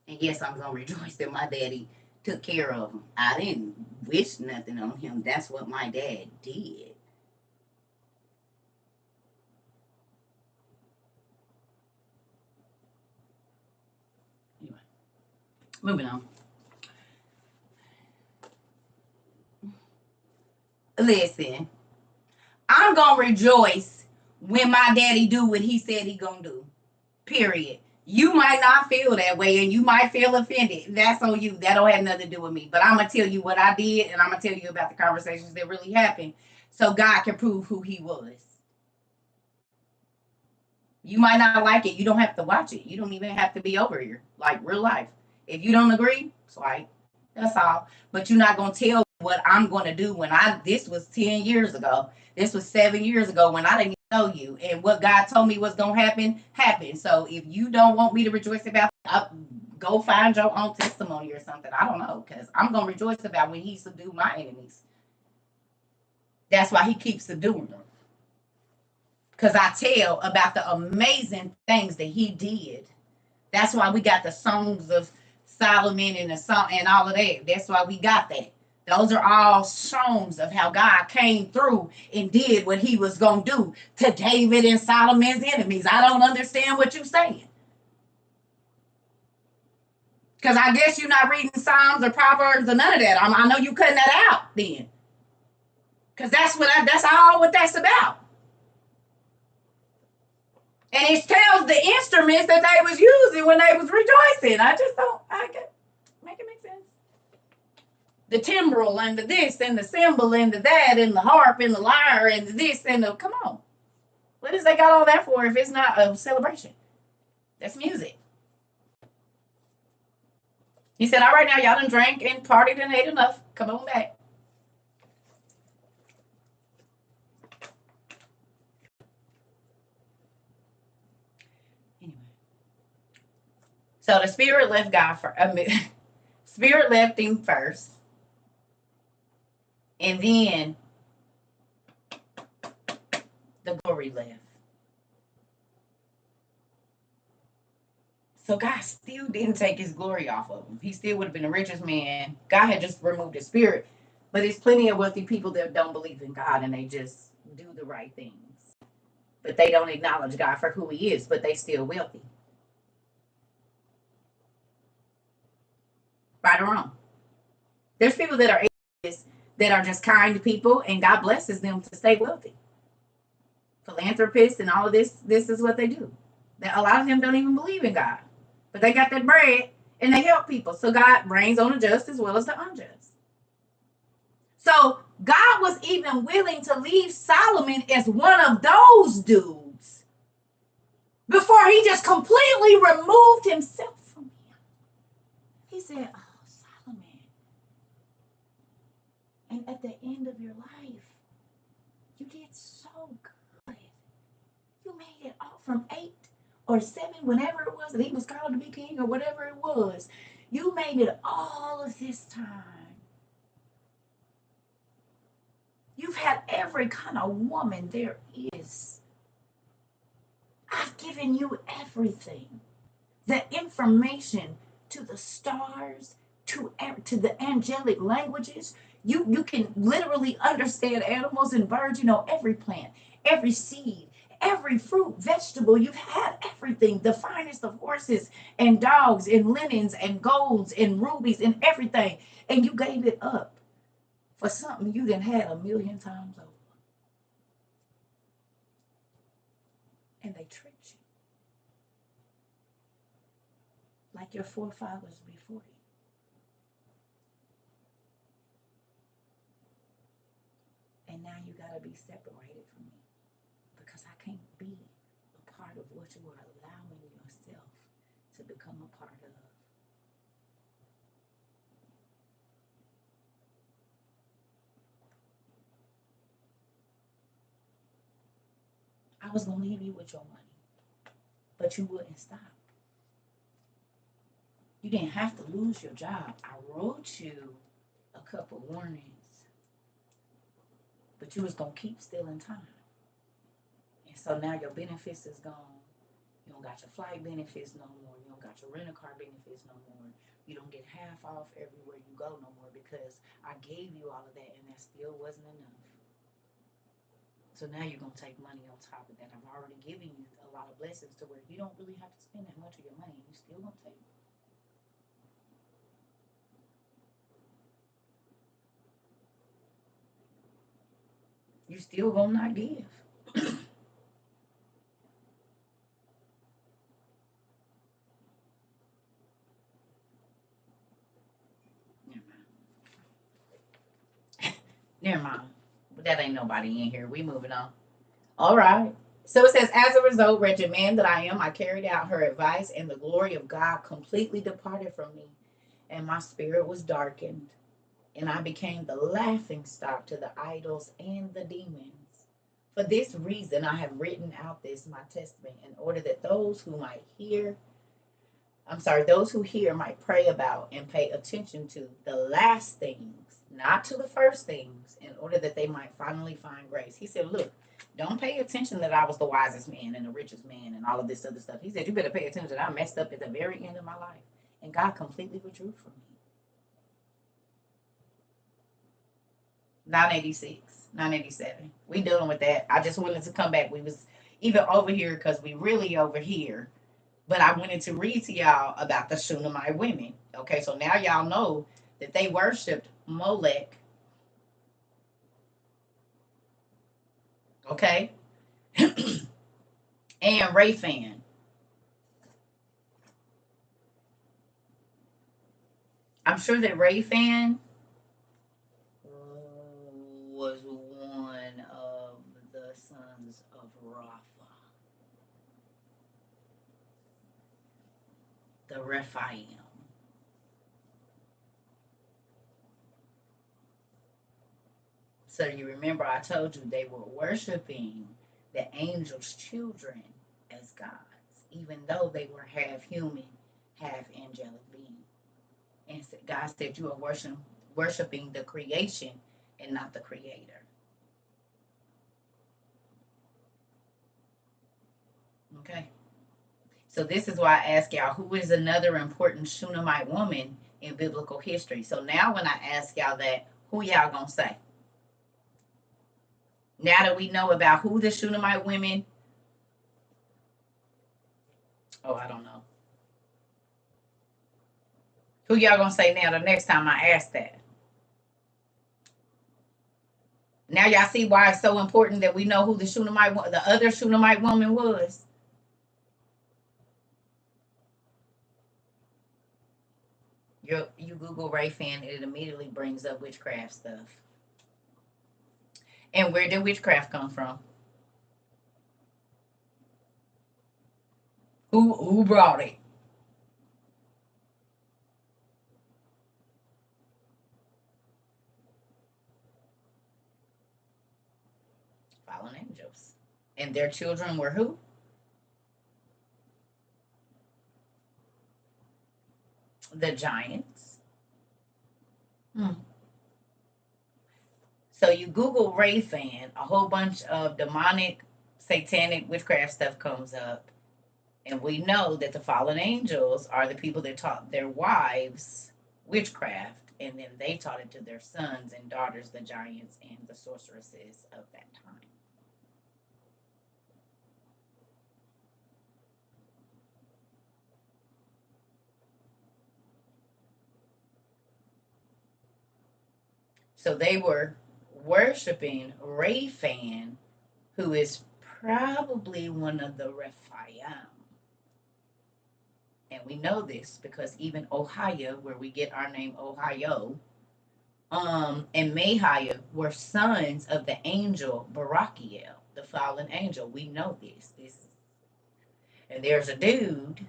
And yes, I'm going to rejoice that my daddy took care of him. I didn't wish nothing on him. That's what my dad did. Anyway, moving on. Listen, I'm going to rejoice when my daddy do what he said he going to do. Period. You might not feel that way and you might feel offended. That's on you. That don't have nothing to do with me. But I'm going to tell you what I did, and I'm going to tell you about the conversations that really happened so God can prove who he was. You might not like it. You don't have to watch it. You don't even have to be over here. Like real life. If you don't agree, it's like, that's all. But you're not going to tell what I'm going to do when this was 10 years ago. This was 7 years ago when I didn't know you. And what God told me was going to happen, happened. So if you don't want me to rejoice about it, go find your own testimony or something. I don't know. Because I'm going to rejoice about when he subdued my enemies. That's why he keeps subduing them. Because I tell about the amazing things that he did. That's why we got the songs of Solomon and the song and all of that. That's why we got that. Those are all songs of how God came through and did what he was going to do to David and Solomon's enemies. I don't understand what you're saying. Because I guess you're not reading Psalms or Proverbs or none of that. I know you cutting that out then. Because that's all what that's about. And it tells the instruments that they was using when they was rejoicing. I just don't, make it make sense. The timbrel and the this and the cymbal and the that and the harp and the lyre and the this and the, come on. What does they got all that for if it's not a celebration? That's music. He said, all right, now y'all done drank and partied and ate enough. Come on back. So the spirit left God spirit left him first. And then the glory left. So God still didn't take his glory off of him. He still would have been the richest man. God had just removed his spirit. But there's plenty of wealthy people that don't believe in God and they just do the right things. But they don't acknowledge God for who he is, but they still wealthy. Right or wrong. There's people that are atheists that are just kind people and God blesses them to stay wealthy. Philanthropists and all of this is what they do. A lot of them don't even believe in God. But they got that bread and they help people. So God reigns on the just as well as the unjust. So God was even willing to leave Solomon as one of those dudes before he just completely removed himself from him. He said, oh, Solomon. And at the end of your life, you did so good. You made it all from 8 or 7, whenever it was that he was called to be king or whatever it was. You made it all of this time. You've had every kind of woman there is. I've given you everything. The information to the stars, to the angelic languages. You can literally understand animals and birds. You know every plant, every seed, every fruit, vegetable. You've had everything, the finest of horses and dogs and linens and golds and rubies and everything. And you gave it up for something you didn't had a million times over. And they tricked you like your forefathers before you. And now you got to be separated from me because I can't be a part of what you are allowing yourself to become a part of. I was going to leave you with your money, but you wouldn't stop. You didn't have to lose your job. I wrote you a couple warnings, but you was going to keep stealing time. And so now your benefits is gone. You don't got your flight benefits no more. You don't got your rental car benefits no more. You don't get half off everywhere you go no more because I gave you all of that and that still wasn't enough. So now you're going to take money on top of that. I've already given you a lot of blessings to where you don't really have to spend that much of your money. You still going to take it. You still going to not give. Never mind. But that ain't nobody in here. We moving on. All right. So it says, as a result, wretched man that I am, I carried out her advice, and the glory of God completely departed from me, and my spirit was darkened, and I became the laughing stock to the idols and the demons. For this reason, I have written out this my testament, in order that those who hear might pray about and pay attention to the last things, not to the first things, in order that they might finally find grace. He said, look, don't pay attention that I was the wisest man and the richest man and all of this other stuff. He said, you better pay attention that I messed up at the very end of my life. And God completely withdrew from me. 986, 987. We dealing with that. I just wanted to come back. We was even over here because we really over here. But I wanted to read to y'all about the Shunammite women. Okay, so now y'all know that they worshipped Molech. Okay, and Raphan. I'm sure that Raphan was one of the sons of Rapha, the Rephaim. So you remember I told you they were worshiping the angels' children as gods, even though they were half human, half angelic beings. And God said you are worshiping the creation and not the creator. Okay. So this is why I ask y'all, who is another important Shunammite woman in biblical history? So now when I ask y'all that, who y'all gonna say? Now that we know about who the Shunammite women, oh, I don't know. Who y'all gonna say now the next time I ask that? Now y'all see why it's so important that we know who the other Shunammite woman was. You Google Raphan, it immediately brings up witchcraft stuff. And where did witchcraft come from? Who brought it? Fallen angels. And their children were who? The giants. Hmm. So you Google Raphan, a whole bunch of demonic, satanic witchcraft stuff comes up. And we know that the fallen angels are the people that taught their wives witchcraft, and then they taught it to their sons and daughters, the giants and the sorceresses of that time. So they were worshiping Raphan, who is probably one of the Rephaim. And we know this because even Ohio, where we get our name Ohio, and Mahiah were sons of the angel Barachiel, the fallen angel. We know this. And there's a dude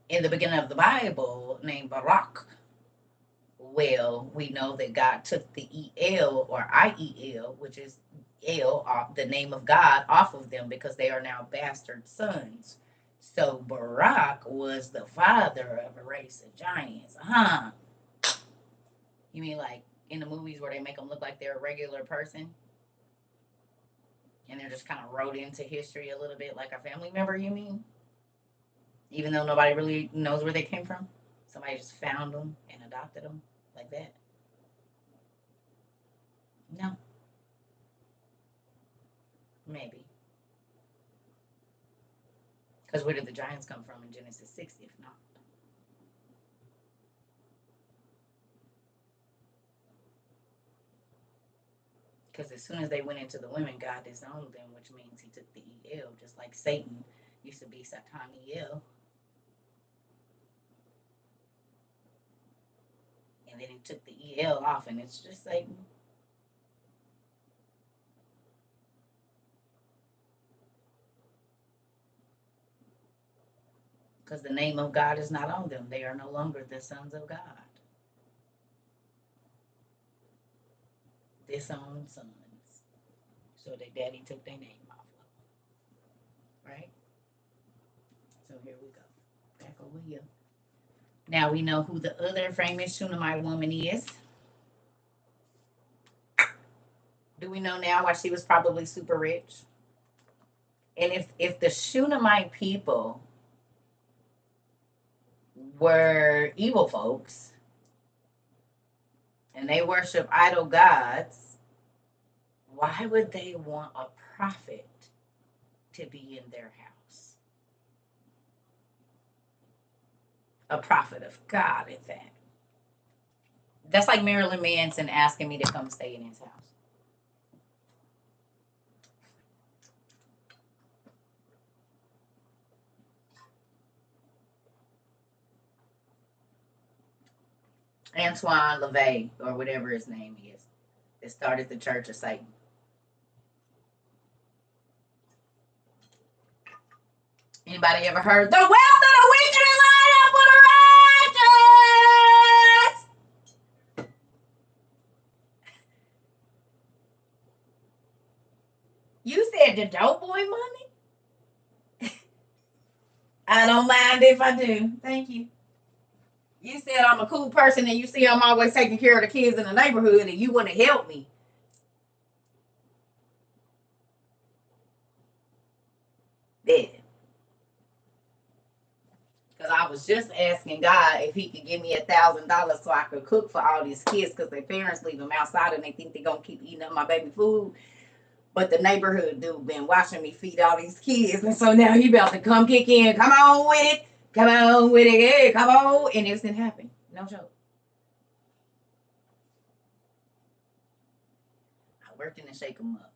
in the beginning of the Bible named Barak. Well, we know that God took the El or IEL, which is El, off the name of God, off of them because they are now bastard sons. So Barak was the father of a race of giants. Huh? You mean like in the movies where they make them look like they're a regular person? And they're just kind of wrote into history a little bit like a family member, you mean? Even though nobody really knows where they came from? Somebody just found them and adopted them like that? No. Maybe. Because where did the giants come from in Genesis 6 if not? Because as soon as they went into the women, God disowned them, which means he took the El, just like Satan used to be Satan El. And then he took the El off, and it's just Satan. Because the name of God is not on them. They are no longer the sons of God. Disowned sons. So their daddy took their name off of them. Right? So here we go. Back over here. Now we know who the other famous Shunammite woman is. Do we know now why she was probably super rich? And if the Shunammite people were evil folks and they worship idol gods, why would they want a prophet to be in their house? A prophet of God at that. That's like Marilyn Manson asking me to come stay in his house. Antoine LaVey, or whatever his name is, that started the Church of Satan. Anybody ever heard the wealth of the wicked is laid up for the righteous? You said the dope boy money? I don't mind if I do. Thank you. You said I'm a cool person and you see I'm always taking care of the kids in the neighborhood and you want to help me. Yeah. Because I was just asking God if he could give me $1,000 so I could cook for all these kids because their parents leave them outside and they think they're going to keep eating up my baby food. But the neighborhood dude been watching me feed all these kids. And so now he about to come kick in. Come on with it. Come on with it. Yeah, come on. And it's didn't happen. No joke. I worked in to shake them up.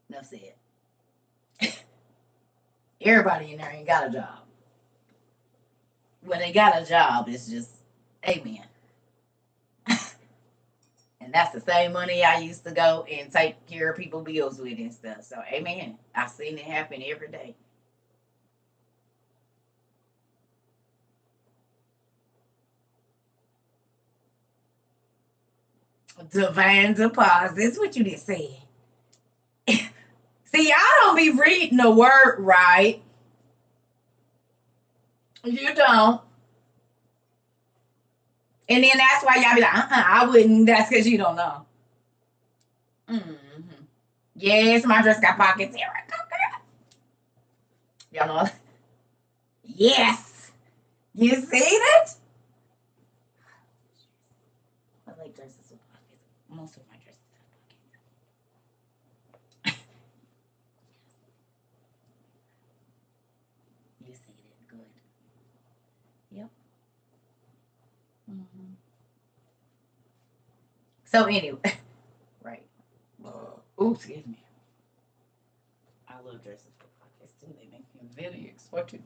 Enough said. Everybody in there ain't got a job. When they got a job, it's just, amen. And that's the same money I used to go and take care of people's bills with and stuff. So, amen. I've seen it happen every day. Divine deposits. What you just said. See, y'all don't be reading the word right. You don't. And then that's why y'all be like, I wouldn't. That's because you don't know. Mm-hmm. Yes, my dress got pockets. Here I go, girl. Y'all know. Yes. You see it? I like dresses with pockets. Most of my dresses have pockets. You see it. Good. Yep. Mm-hmm. So anyway, right. Ooh, excuse me. I love dresses for pockets too. They make me very excited.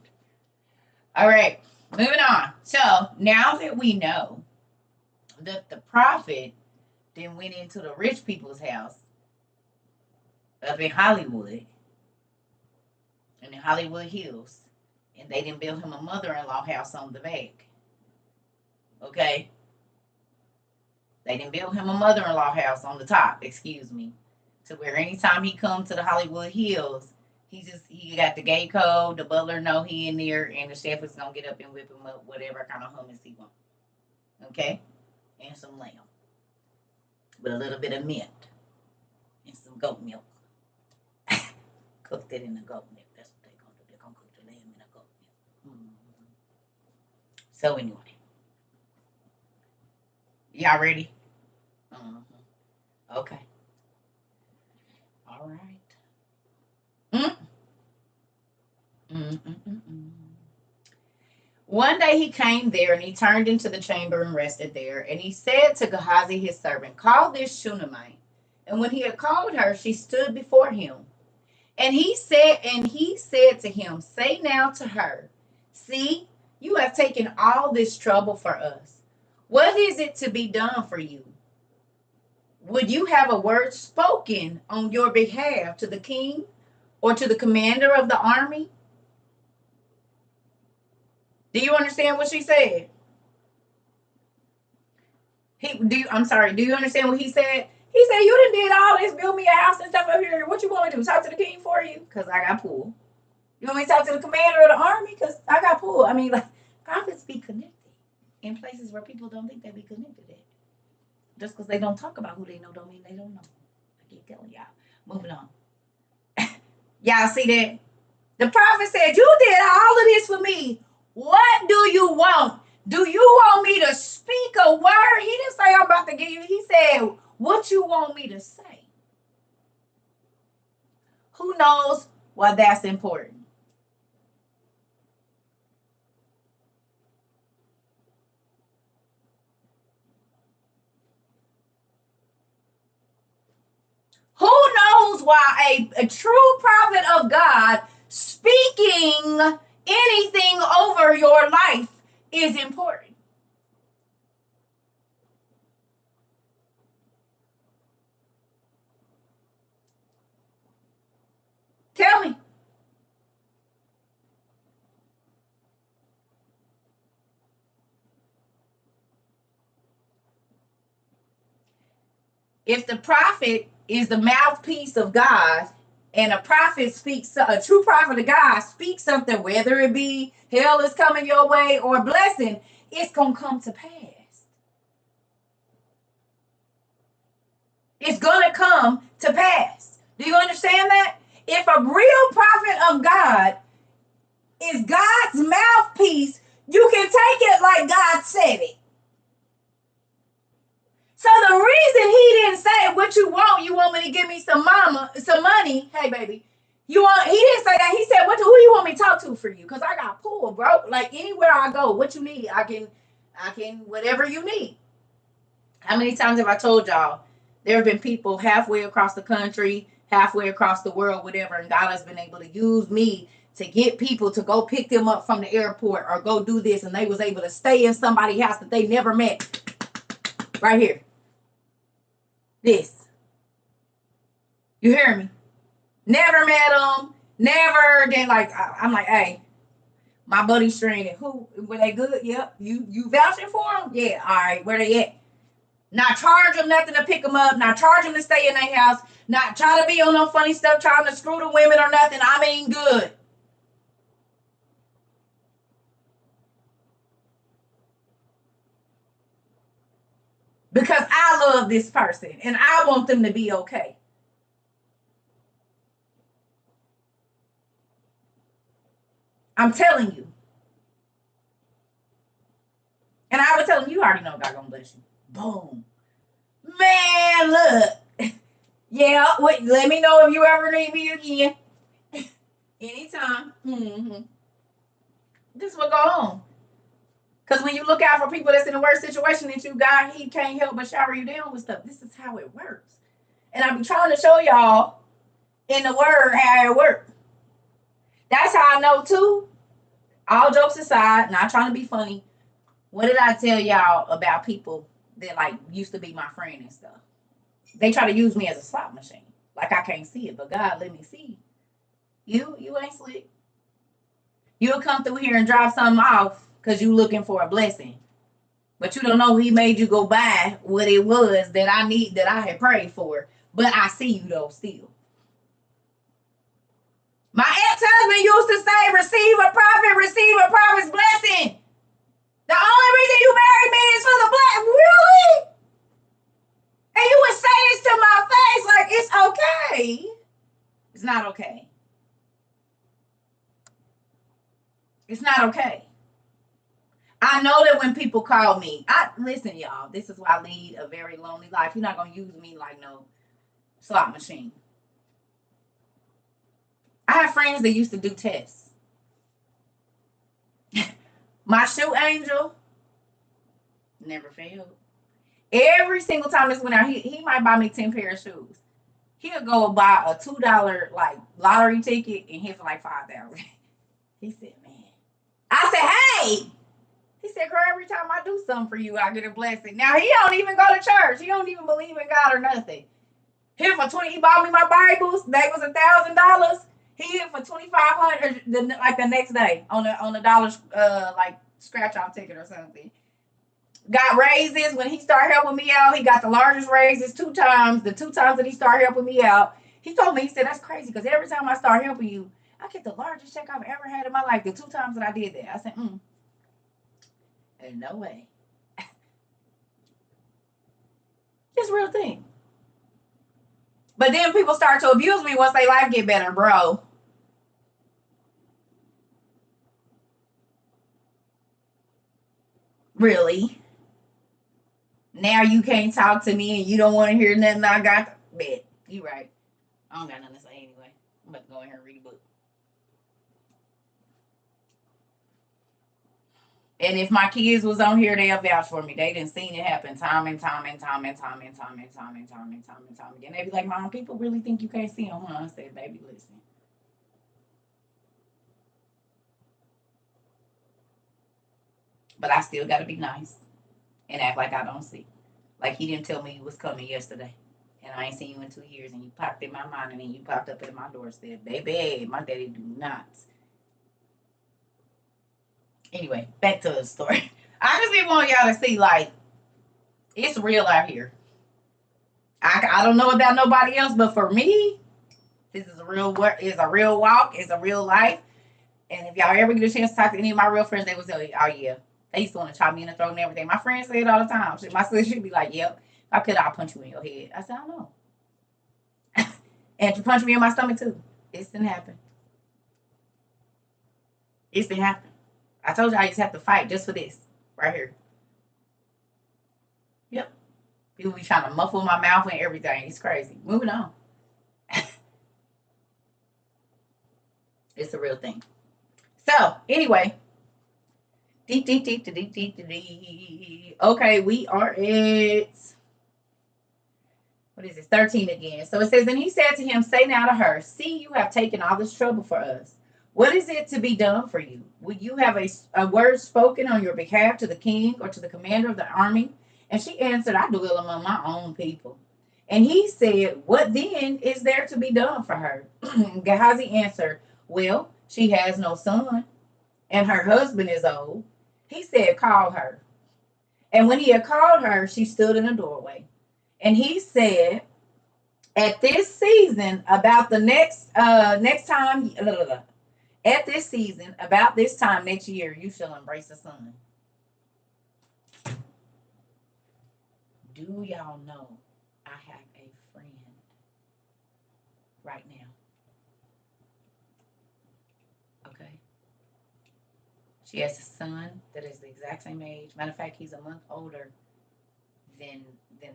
All right, moving on. So now that we know that the prophet then went into the rich people's house up in Hollywood, in the Hollywood Hills, and they didn't build him a mother-in-law house on the back. Okay, they didn't build him a mother-in-law house on the top. Excuse me, to where anytime he comes to the Hollywood Hills, he got the gate code. The butler know he in there, and the chef is gonna get up and whip him up whatever kind of hummus he want. Okay, and some lamb with a little bit of mint and some goat milk. Cooked it in the goat milk. That's what they're gonna do. They're gonna cook the lamb in the goat milk. So anyway, y'all ready? Okay. All right. Mm. Mm-mm-mm-mm. One day he came there, and he turned into the chamber and rested there. And he said to Gehazi his servant, "Call this Shunammite." And when he had called her, she stood before him. And he said to him, "Say now to her, see, you have taken all this trouble for us. What is it to be done for you? Would you have a word spoken on your behalf to the king or to the commander of the army?" Do you understand what she said? I'm sorry. Do you understand what he said? He said, "You done did all this, build me a house and stuff up here. What you want me to do? Talk to the king for you? Because I got pulled. You want me to talk to the commander of the army? Because I got pulled." I mean, like, prophets be connected in places where people don't think they be connected at. Just because they don't talk about who they know don't mean they don't know. I keep telling y'all. Moving on. Y'all see that? The prophet said, "You did all of this for me. What do you want? Do you want me to speak a word?" He didn't say, "I'm about to give you." He said, "What you want me to say?" Who knows why that's important? Who knows why a true prophet of God speaking anything over your life is important? Tell me. If the prophet is the mouthpiece of God, and a true prophet of God speaks something, whether it be hell is coming your way or blessing, it's going to come to pass. It's going to come to pass. Do you understand that? If a real prophet of God is God's mouthpiece, you can take it like God said it. So the reason he didn't say, "What you want? You want me to give me some money? Hey, baby, you want?" He didn't say that. He said, "Who you want me to talk to for you? Because I got pulled, bro. Like anywhere I go, what you need, I can whatever you need." How many times have I told y'all? There have been people halfway across the country, halfway across the world, whatever, and God has been able to use me to get people to go pick them up from the airport or go do this, and they was able to stay in somebody's house that they never met. Right here. This. You hear me? Never met them. Never. Then I'm like, "Hey, my buddy's stranded. Who were they good? Yep. You vouching for them? Yeah. All right. Where they at? Not charge them nothing to pick them up. Not charge them to stay in their house. Not try to be on no funny stuff, trying to screw the women or nothing. I mean, good." Because I love this person and I want them to be okay. I'm telling you. And I would tell them, "You already know God gonna bless you." Boom. Man, look. Yeah, wait, let me know if you ever need me again. Anytime. This is what go on. Because when you look out for people that's in a worse situation that you got, he can't help but shower you down with stuff. This is how it works. And I'm trying to show y'all in the word how it works. That's how I know too. All jokes aside, not trying to be funny. What did I tell y'all about people that like used to be my friend and stuff? They try to use me as a slot machine. Like I can't see it, but God let me see. You ain't slick. You'll come through here and drop something off because you looking for a blessing. But you don't know he made you go buy what it was that I had prayed for. But I see you though still. My ex-husband used to say, receive a prophet's blessing. The only reason you married me is for the blessing. Really? And you would say this to my face like it's okay. It's not okay. It's not okay. I know that when people call me, listen, y'all, this is why I lead a very lonely life. You're not going to use me like no slot machine. I have friends that used to do tests. My shoe angel never failed. Every single time this went out, he might buy me 10 pair of shoes. He'll go buy a $2 like lottery ticket and hit for like 5,000. He said, man. I said, hey. He said, girl, every time I do something for you, I get a blessing. Now he don't even go to church. He don't even believe in God or nothing. Here for 20, he bought me my Bibles. They was $1,000. He hit for 2,500 like the next day on the dollar like scratch off ticket or something. Got raises when he started helping me out. He got the largest raises 2 times. The 2 times that he started helping me out, he told me, he said, that's crazy because every time I start helping you, I get the largest check I've ever had in my life. The 2 times that I did that, I said, ain't no way. It's a real thing. But then people start to abuse me once their life get better, bro. Really? Now you can't talk to me and you don't want to hear nothing I got. Bet. You right. I don't got nothing to say anyway. I'm about to go in here and read a book. And if my kids was on here, they'll vouch for me. They didn't seen it happen time and time and time and time and time and time and time and time and time again. They be like, Mom, people really think you can't see them, huh? I said, baby, listen. But I still gotta be nice and act like I don't see. Like he didn't tell me you was coming yesterday. And I ain't seen you in 2 years, and you popped in my mind, and then you popped up at my doorstep. Baby, my daddy do not. Anyway, back to the story. I just didn't want y'all to see, like, it's real out here. I don't know about nobody else, but for me, this is a real walk. It's a real life. And if y'all ever get a chance to talk to any of my real friends, they will tell you, oh yeah, they used to want to chop me in the throat and everything. My friends say it all the time. My sister should be like, yep, if I could, I'll punch you in your head. I said, I know. And to punch me in my stomach too. It's didn't happen. It's didn't happen. I told you I used to have to fight just for this right here. Yep. People be trying to muffle my mouth and everything. It's crazy. Moving on. It's a real thing. So anyway, okay, we are at what is it? 13 again. So it says, and he said to him, say now to her, see, you have taken all this trouble for us. What is it to be done for you? Would you have a word spoken on your behalf to the king or to the commander of the army? And she answered, I dwell among my own people. And he said, what then is there to be done for her? Gehazi answered, well, she has no son, and her husband is old. He said, call her. And when he had called her, she stood in the doorway. And he said, at this season, about the next time, at this season, about this time next year, you shall embrace a son. Do y'all know I have a friend right now? Okay. She has a son that is the exact same age. Matter of fact, he's a month older than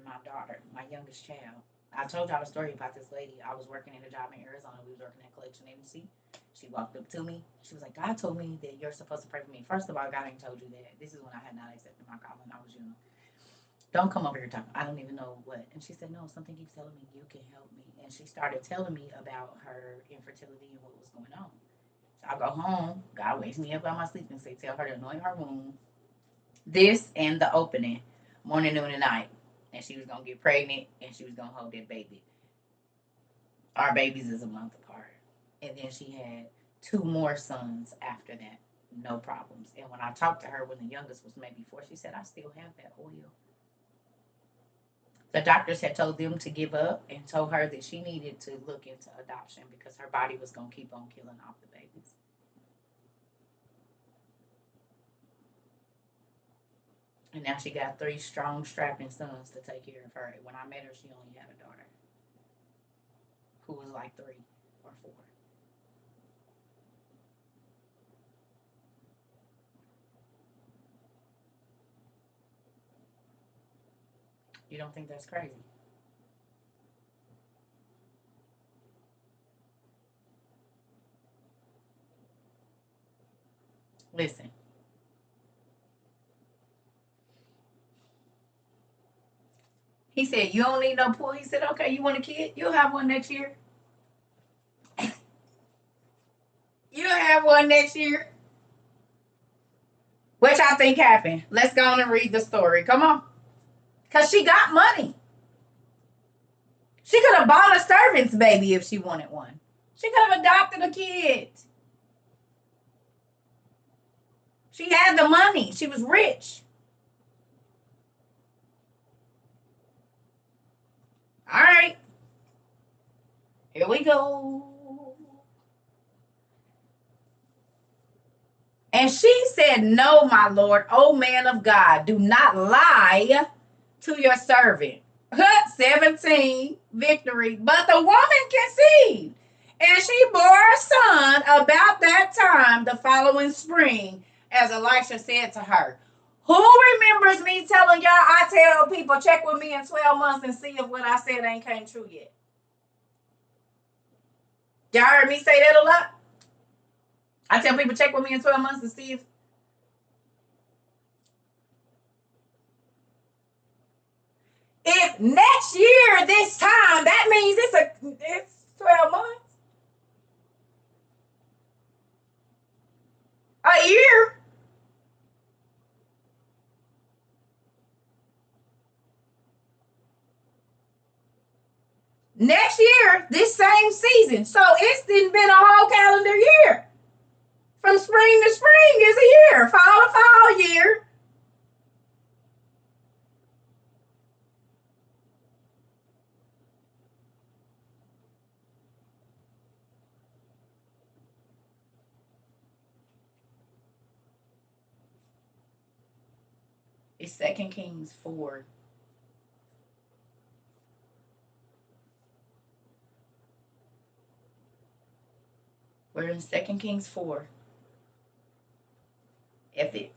my daughter, my youngest child. I told y'all the story about this lady. I was working in a job in Arizona. We was working at collection agency. She walked up to me. She was like, God told me that you're supposed to pray for me. First of all, God ain't told you that. This is when I had not accepted my calling. I was young. Don't come over here talking. I don't even know what. And she said, no, something keeps telling me you can help me. And she started telling me about her infertility and what was going on. So I go home. God wakes me up out my sleep and say, tell her to anoint her womb. This and the opening, morning, noon, and night. And she was going to get pregnant and she was going to hold that baby. Our babies is a month apart. And then she had 2 more sons after that. No problems. And when I talked to her when the youngest was maybe 4, she said, I still have that oil. The doctors had told them to give up and told her that she needed to look into adoption because her body was going to keep on killing off the babies. And now she got 3 strong, strapping sons to take care of her. When I met her, she only had a daughter who was like 3 or 4. You don't think that's crazy? Listen. He said, you don't need no pool. He said, okay, you want a kid? You'll have one next year. You'll have one next year. Which I think happened. Let's go on and read the story. Come on. Because she got money. She could have bought a servant's baby if she wanted one. She could have adopted a kid. She had the money. She was rich. All right. Here we go. And she said, no, my Lord, O man of God, do not lie to your servant. 17, victory. But the woman conceived, and she bore a son about that time the following spring, as Elisha said to her. Who remembers me telling y'all, I tell people, check with me in 12 months and see if what I said ain't came true yet? Y'all heard me say that a lot? I tell people, check with me in 12 months and see if next year this time, that means it's 12 months. A year. Next year, this same season. So it's been a whole calendar year. From spring to spring is a year. Fall to fall year. It's 2 Kings 4. We're in 2 Kings 4. If it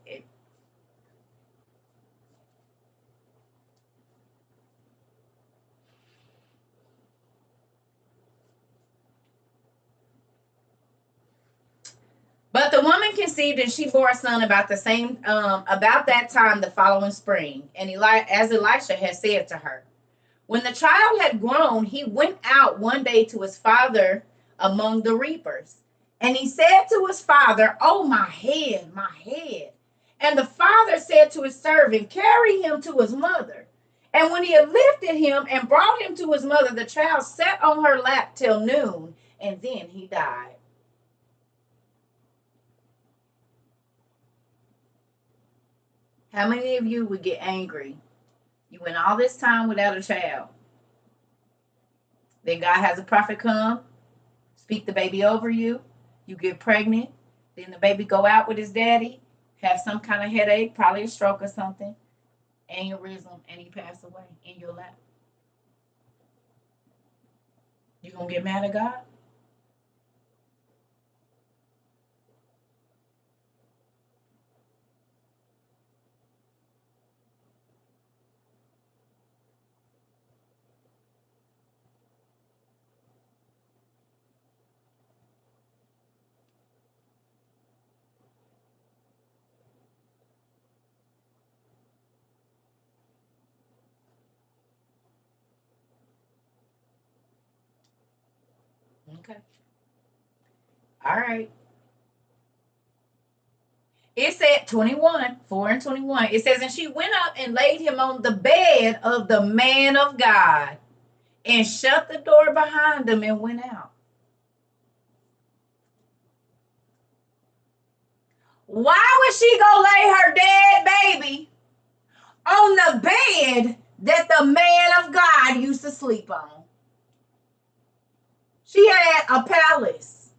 But the woman conceived and she bore a son about about that time the following spring, and as Elisha had said to her. When the child had grown, he went out one day to his father among the reapers. And he said to his father, oh, my head, my head. And the father said to his servant, carry him to his mother. And when he had lifted him and brought him to his mother, the child sat on her lap till noon, and then he died. How many of you would get angry? You went all this time without a child. Then God has a prophet come, speak the baby over you. You get pregnant. Then the baby go out with his daddy, have some kind of headache, probably a stroke or something, aneurysm, and he passed away in your lap. You gonna get mad at God? Okay. All right. It said 21, 4 and 21. It says, and she went up and laid him on the bed of the man of God and shut the door behind him and went out. Why would she go lay her dead baby on the bed that the man of God used to sleep on? She had a palace.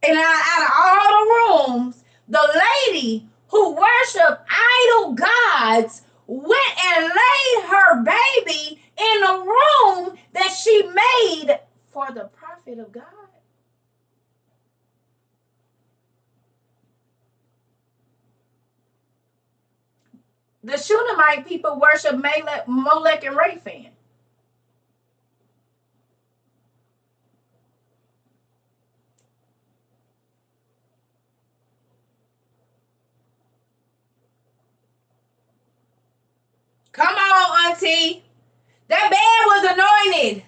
And out of all the rooms, the lady who worshiped idol gods went and laid her baby in a room that she made for the prophet of God. The Shunammite people worship Molech and Raphan. Come on, Auntie. That bed was anointed.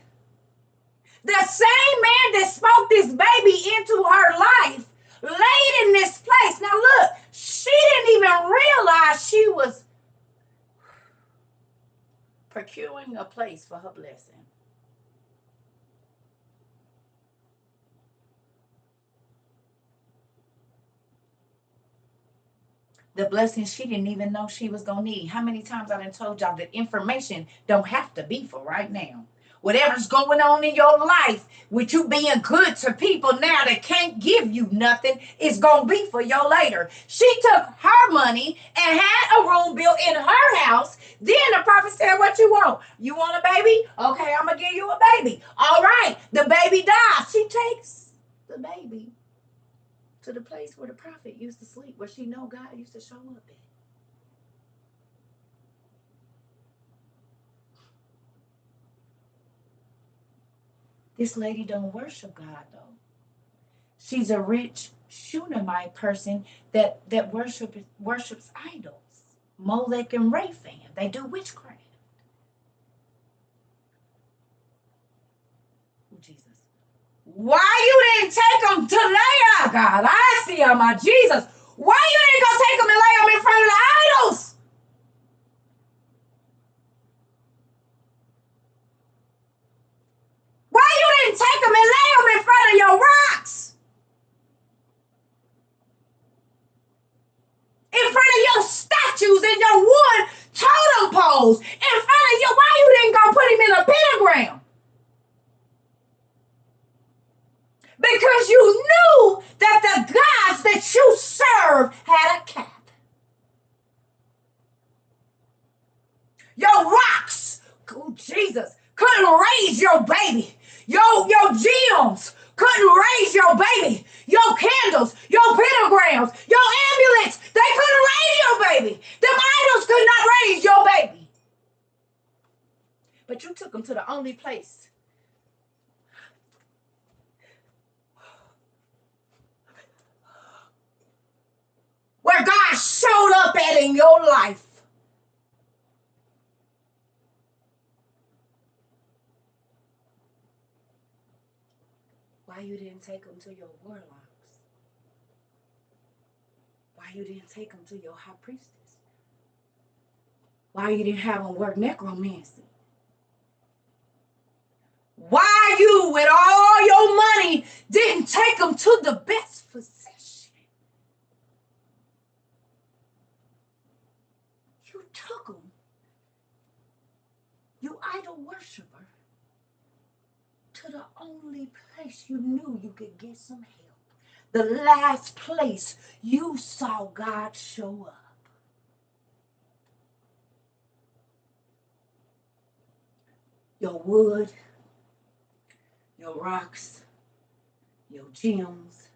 The same man that spoke this baby into her life laid in this place. Now look, she didn't even realize she was procuring a place for her blessing. The blessing she didn't even know she was going to need. How many times I done told y'all that information don't have to be for right now. Whatever's going on in your life, with you being good to people now that can't give you nothing, is going to be for your later. She took her money and had a room built in her house. Then the prophet said, what you want? You want a baby? Okay, I'm going to give you a baby. All right, the baby dies. She takes the baby to the place where the prophet used to sleep, where she know God used to show up at. This lady don't worship God though. She's a rich Shunammite person that worships idols, Molech and Raphan. They do witchcraft. Oh, Jesus. Why you didn't take them to lay out, God? I see them, my Jesus. Why you didn't go take them and lay them in front of the idols? Why you didn't take them and lay them in front of your rocks? In front of your statues and your wood totem poles? In front of you, why you didn't go put him in a pentagram? Because you knew that the gods that you serve had a cap. Your rocks, oh Jesus, couldn't raise your baby. Your gems couldn't raise your baby. Your candles, your pentagrams, your amulets, they couldn't raise your baby. Them idols could not raise your baby. But you took them to the only place where God showed up at in your life. Why you didn't take them to your warlocks? Why you didn't take them to your high priestess? Why you didn't have them work necromancy? Why you, with all your money, didn't take them to the best physician? You took them, you idol worshiper, to the only place you knew you could get some help. The last place you saw God show up. Your wood, your rocks, your gems,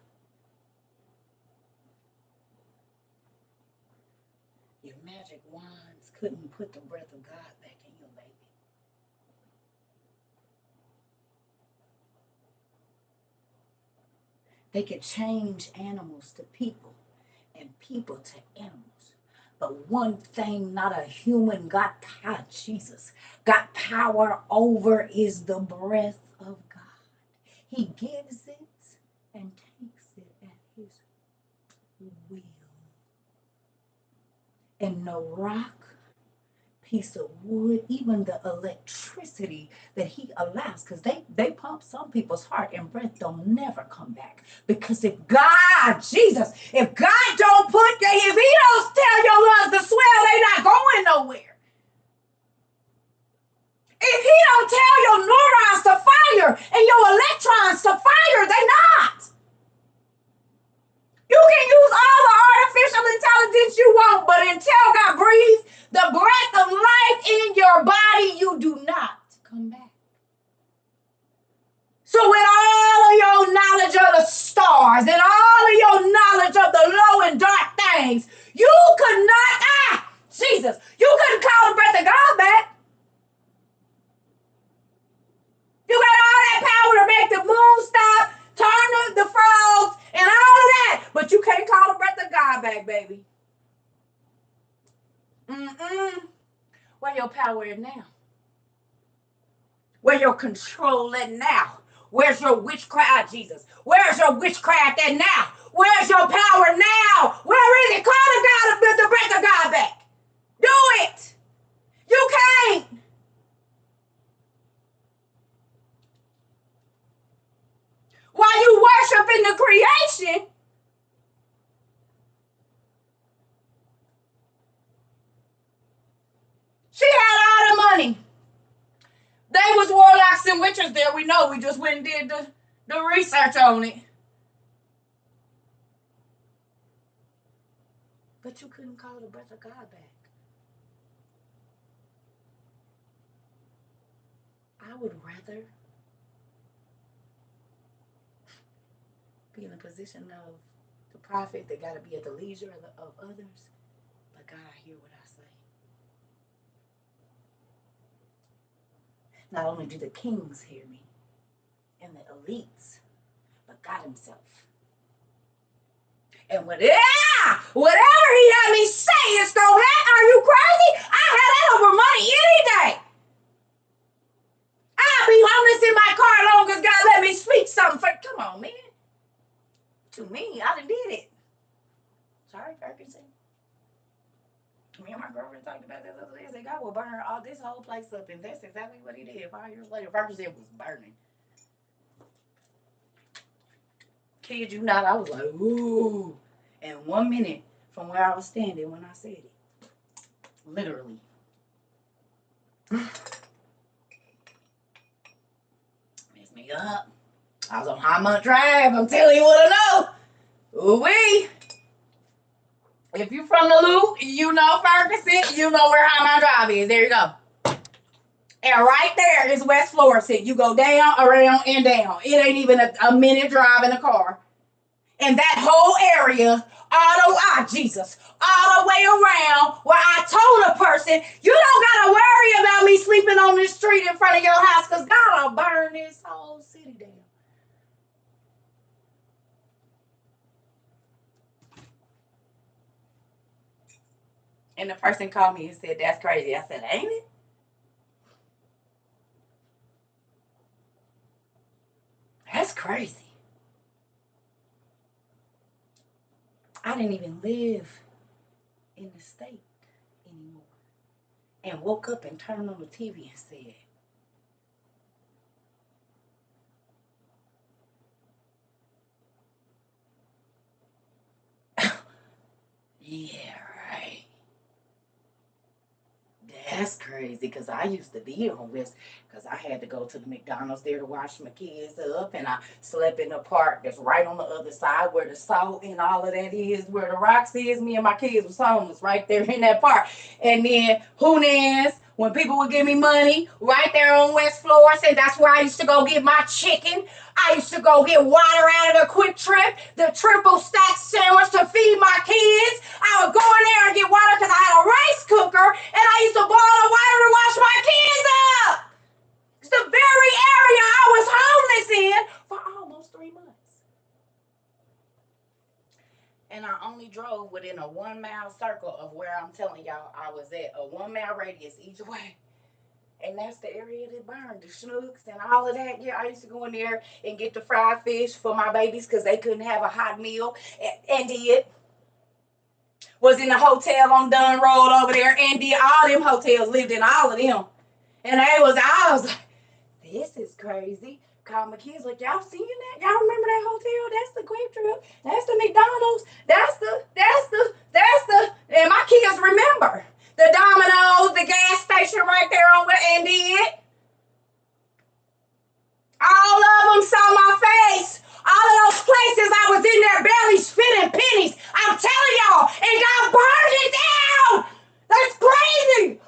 your magic wands couldn't put the breath of God back in your baby. They could change animals to people and people to animals. But one thing not a human got, Jesus, got power over is the breath of God. He gives it and takes it at his will. And no rock, piece of wood, even the electricity that he allows, because they pump some people's heart and breath don't never come back. Because if God, Jesus, if God don't put, if he don't tell your lungs to swell, they not going nowhere. If he don't tell your neurons to fire and your electrons to fire, they not. You can use all the artificial intelligence you want, but until God breathes the breath of life in your body, you do not come back. So with all of your knowledge of the stars and all of your knowledge of the low and dark things, you could not, Jesus, you couldn't call the breath of God back. You got all that power to make the moon stop, turn the frogs, and all of that. But you can't call the breath of God back, baby. Where your power is now? Where your control at now? Where's your witchcraft, Jesus? Where's your witchcraft at now? Where's your power now? Where is it? Call the breath of God back. Do it. You can't. While you worshiping the creation, she had all the money. They was warlocks and witches there. We know. We just went and did the research on it. But you couldn't call the breath of God back. I would rather be in a position of the prophet that got to be at the leisure of others. But God, hear what I say. Not only do the kings hear me and the elites, but God himself. And whatever he had me say is going to happen. Are you crazy? I had that over money any day. I'll be homeless in my car as long as God let me speak something. Come on, man. To me, I done did it. Sorry, Ferguson. Me and my girlfriend talked about this other day. I said, God will burn all this whole place up. And that's exactly what he did. 5 years later, Ferguson was burning. Kid you not, I was like, ooh. And 1 minute from where I was standing when I said it. Literally. Messed me up. I was on High Month Drive. I'm telling you what I know. Ooh-wee. If you from the Loop, you know Ferguson, you know where High Month Drive is. There you go. And right there is West Florissant. You go down, around, and down. It ain't even a minute drive in a car. And that whole area, Jesus, all the way around where I told a person, you don't got to worry about me sleeping on this street in front of your house because God will burn this whole city down. And the person called me and said, that's crazy. I said, ain't it? That's crazy. I didn't even live in the state anymore. And woke up and turned on the TV and said, yeah, right. That's crazy because I used to be on West because I had to go to the McDonald's there to wash my kids up, and I slept in the park that's right on the other side where the salt and all of that is, where the rocks is. Me and my kids was homeless right there in that park. And then Hunan's, when people would give me money, right there on West Florissant, that's where I used to go get my chicken. I used to go get water out of the Quick Trip, the triple stack sandwich to feed my kids. I would go in there and get water because I had a rice cooker, and I used to boil the water to wash my kids up. It's the very area I was homeless in for almost 3 months. And I only drove within a 1 mile circle of where I'm telling y'all I was at, a 1 mile radius each way. And that's the area that burned, the schnooks and all of that. Yeah, I used to go in there and get the fried fish for my babies because they couldn't have a hot meal. And did. Was in the hotel on Dunn Road over there. And did. All them hotels, lived in all of them. And I was like, this is crazy. Called my kids, like, y'all seen that? Y'all remember that hotel? That's the Quick Trip. That's the McDonald's. And my kids remember. The Domino's, the gas station right there on where Andy is. All of them saw my face. All of those places I was in their belly spinning pennies. I'm telling y'all, and God burned it down. That's crazy.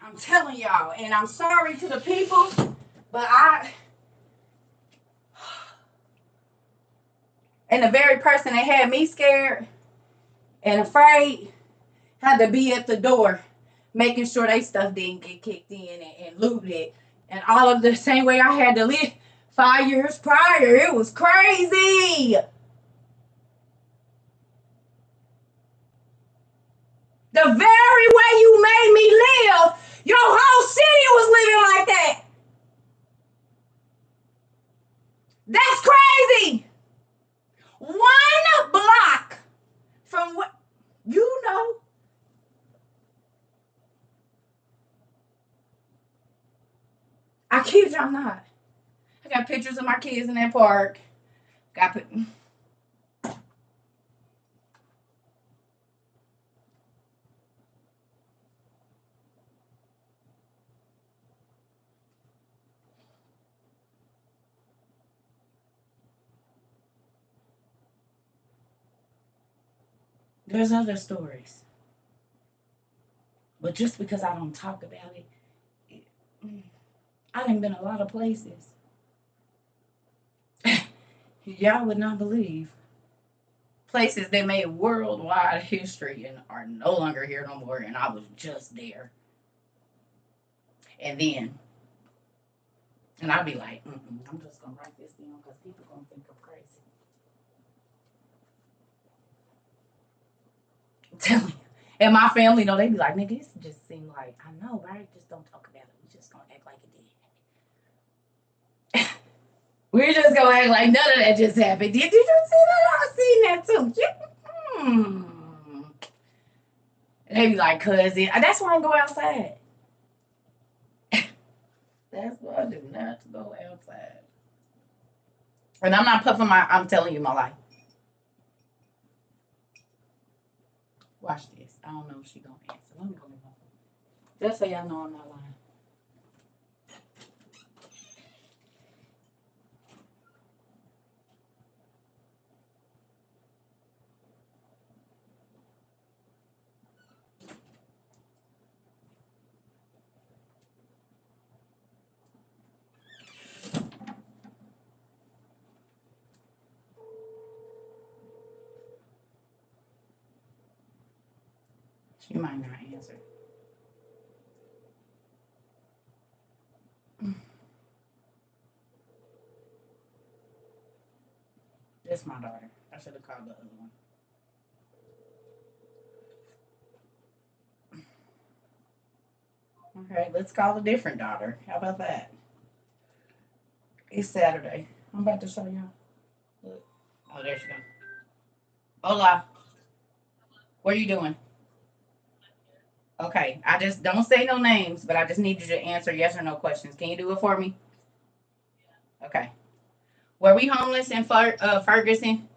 I'm telling y'all, and I'm sorry to the people, but and the very person that had me scared and afraid had to be at the door, making sure they stuff didn't get kicked in and looted, and all of the same way I had to live 5 years prior. It was crazy. The very way you made me live, your whole city was living like that. That's crazy. 1 block from what you know. I kid y'all not. I got pictures of my kids in that park. Got There's other stories, but just because I don't talk about it, I done been a lot of places. Y'all would not believe. Places that made worldwide history and are no longer here no more, and I was just there. And I'd be like, I'm just gonna write this down because people gonna think I'm crazy. I'm telling you. And my family, they be like, nigga, this just seemed like, I know, right? Just don't talk about it. We just gonna act like it did. We're just gonna act like none of that just happened. Did you see that? I seen that too. And they be like, cousin, that's why I go outside. That's why I do not go outside. And I'm not puffing I'm telling you my life. Watch this. I don't know if she gonna answer. Let me go. Just so y'all know I'm not lying. She might not answer. This my daughter. I should have called the other one. Okay, let's call a different daughter. How about that? It's Saturday. I'm about to show y'all. Look. Oh, there she goes. Hola. What are you doing? Okay, I just don't say no names, but I just need you to answer yes or no questions. Can you do it for me? Okay. Were we homeless in Ferguson?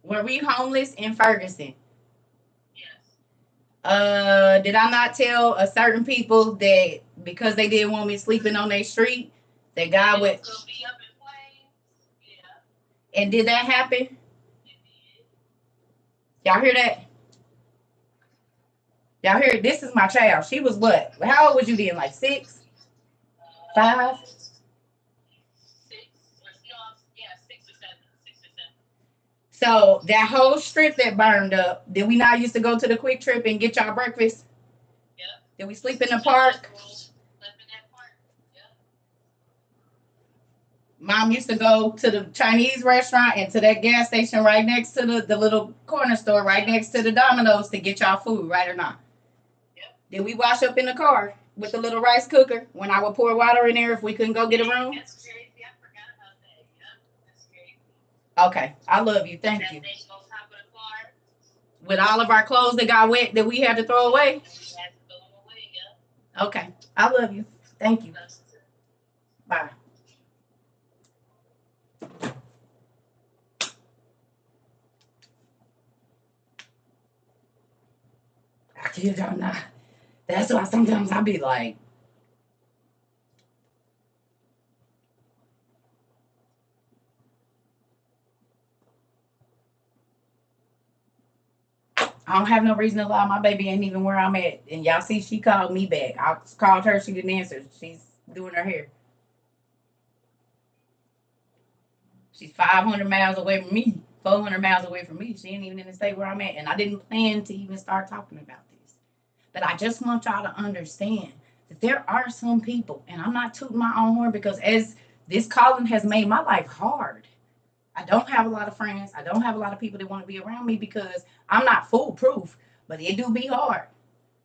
Were we homeless in Ferguson? Did I not tell a certain people that because they didn't want me sleeping on their street, that God would? And did that happen? Y'all hear that? Y'all hear it? This is my child. She was what? How old was you then? Like 6, 5? So that whole strip that burned up, did we not used to go to the Quick Trip and get y'all breakfast? Yep. Did we sleep in the park? Mom used to go to the Chinese restaurant and to that gas station right next to the little corner store right next to the Domino's to get y'all food, right or not? Yep. Did we wash up in the car with the little rice cooker when I would pour water in there if we couldn't go get a room? That's crazy. I forgot about that. Yep. That's crazy. Okay. I love you. Thank you. With all of our clothes that got wet that we had to throw away? Okay. I love you. Thank you. Bye. I kid y'all not. That's why sometimes I be like, I don't have no reason to lie. My baby ain't even where I'm at. And y'all see, she called me back. I called her. She didn't answer. She's doing her hair. She's 500 miles away from me, 400 miles away from me. She ain't even in the state where I'm at. And I didn't plan to even start talking about this. But I just want y'all to understand that there are some people, and I'm not tooting my own horn because as this calling has made my life hard, I don't have a lot of friends. I don't have a lot of people that want to be around me because I'm not foolproof, but it do be hard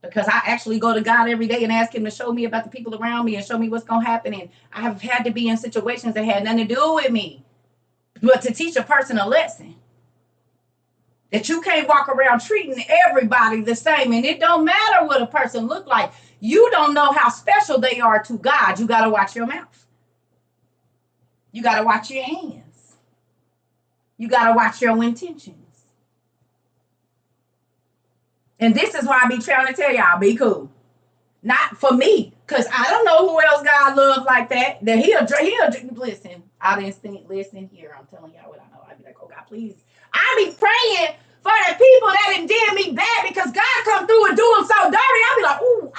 because I actually go to God every day and ask him to show me about the people around me and show me what's going to happen. And I have had to be in situations that had nothing to do with me, but to teach a person a lesson that you can't walk around treating everybody the same. And it don't matter what a person look like. You don't know how special they are to God. You got to watch your mouth. You got to watch your hands. You got to watch your intentions. And this is why I be trying to tell y'all, be cool. Not for me, because I don't know who else God loves like that. That he'll listen. I didn't think, listen here. I'm telling y'all what I know. I be like, oh God, please. I be praying for the people that done did me bad because God come through and do them so dirty. I be like, ooh,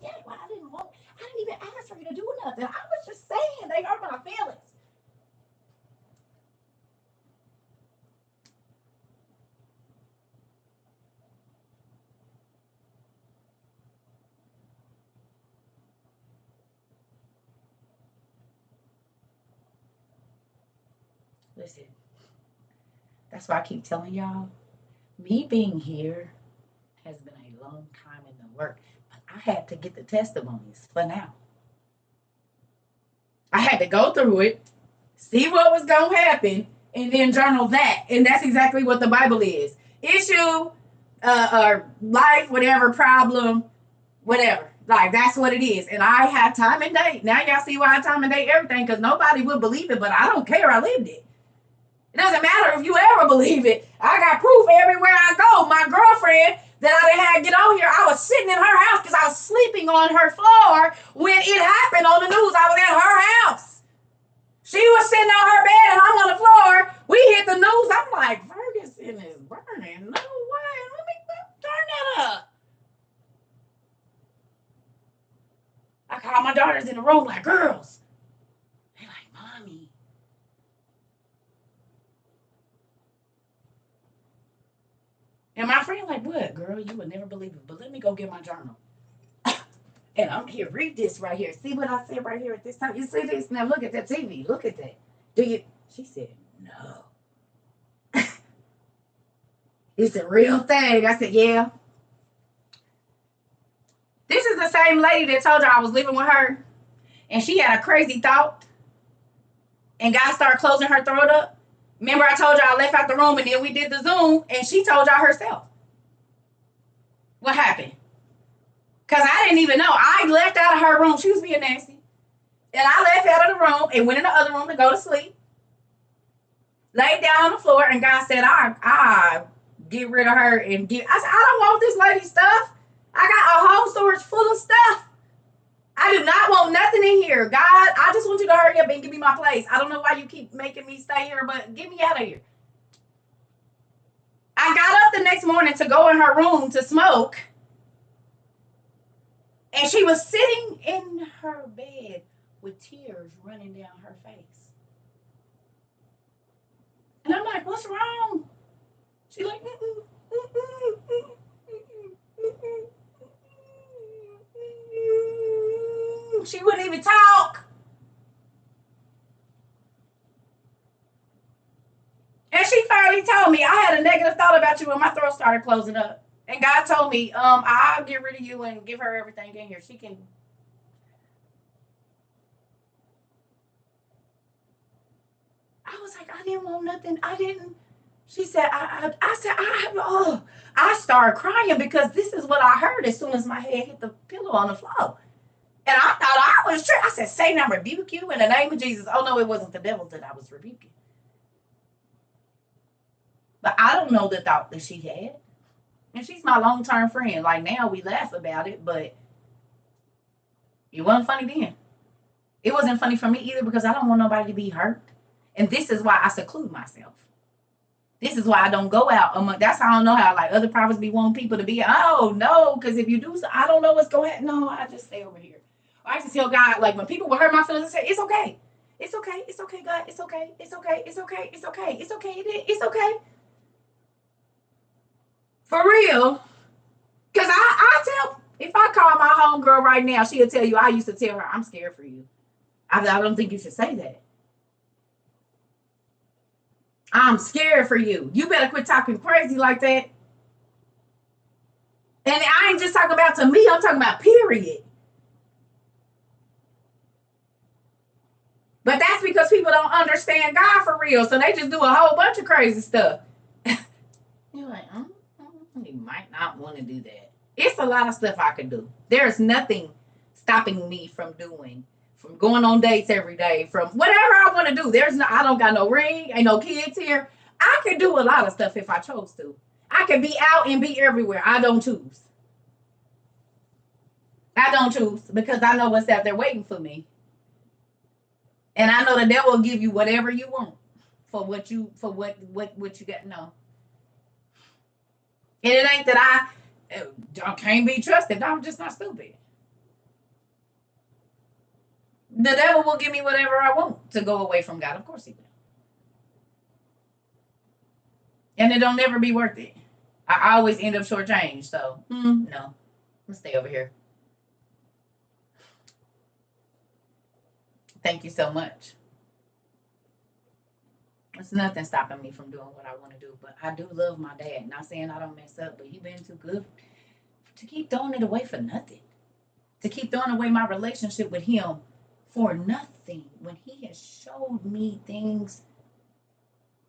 yeah, well, I didn't even ask for you to do nothing. I was just saying they hurt my feelings. Listen, that's why I keep telling y'all, me being here has been a long time in the work, but I had to get the testimonies for now. I had to go through it, see what was going to happen, and then journal that. And that's exactly what the Bible is. Issue, or life, whatever, problem, whatever. Like, that's what it is. And I had time and date. Now y'all see why I time and date everything, because nobody would believe it, but I don't care. I lived it. It doesn't matter if you ever believe it. I got proof everywhere I go. My girlfriend that I didn't have to get on here, I was sitting in her house because I was sleeping on her floor when it happened on the news. I was at her house. She was sitting on her bed and I'm on the floor. We hit the news. I'm like, Ferguson is burning. No way. Let me turn that up. I called my daughters in the room like, girls. They're like, mommy. And my friend like, what, girl? You would never believe it. But let me go get my journal. And I'm here. Read this right here. See what I said right here at this time? You see this? Now look at that TV. Look at that. Do you? She said, no. It's a real thing. I said, yeah. This is the same lady that told you I was living with her. And she had a crazy thought. And God started closing her throat up. Remember I told you I left out the room and then we did the Zoom. And she told y'all herself. What happened? Because I didn't even know. I left out of her room. She was being nasty. And I left out of the room and went in the other room to go to sleep. Laid down on the floor and God said, I get rid of her and get. I said, I don't want this lady's stuff. I got a whole storage full of stuff. I do not want nothing in here. God, I just want you to hurry up and give me my place. I don't know why you keep making me stay here, but get me out of here. I got up the next morning to go in her room to smoke. And she was sitting in her bed with tears running down her face. And I'm like, what's wrong? She like, she wouldn't even talk. And she finally told me, I had a negative thought about you when my throat started closing up. And God told me, I'll get rid of you and give her everything in here. She can. I was like, I didn't want nothing. I didn't. She said, I said, oh. I started crying because this is what I heard as soon as my head hit the pillow on the floor. And I thought I was tripping. I said, Satan, I rebuke you in the name of Jesus. Oh, no, it wasn't the devil that I was rebuking. But I don't know the thought that she had. And she's my long-term friend. Like, now we laugh about it, but it wasn't funny then. It wasn't funny for me either because I don't want nobody to be hurt. And this is why I seclude myself. This is why I don't go out. That's how I don't know how like other prophets be wanting people to be. Oh no, because if you do, so, I don't know what's going to happen. No, I just stay over here. I used to tell God like when people would hurt my feelings, I say it's okay, it's okay, it's okay, God, it's okay, it's okay, it's okay, it's okay, it's okay, it's okay. For real, because I tell if I call my homegirl right now, she'll tell you I used to tell her I'm scared for you. I don't think you should say that. I'm scared for you. You better quit talking crazy like that. And I ain't just talking about to me, I'm talking about period. But that's because people don't understand God for real. So they just do a whole bunch of crazy stuff. You're like, you might not want to do that. It's a lot of stuff I could do. There's nothing stopping me from doing, from going on dates every day, from whatever I want to do. I don't got no ring, ain't no kids here. I could do a lot of stuff if I chose to. I could be out and be everywhere. I don't choose. I don't choose because I know what's out there waiting for me. And I know the devil will give you whatever you want for what you got. No. And it ain't that I can't be trusted. I'm just not stupid. The devil will give me whatever I want to go away from God. Of course he will. And it don't never be worth it. I always end up shortchanged. So, no. I'm going to stay over here. Thank you so much. There's nothing stopping me from doing what I want to do. But I do love my dad. Not saying I don't mess up, but he's been too good to keep throwing it away for nothing. To keep throwing away my relationship with him for nothing when he has showed me things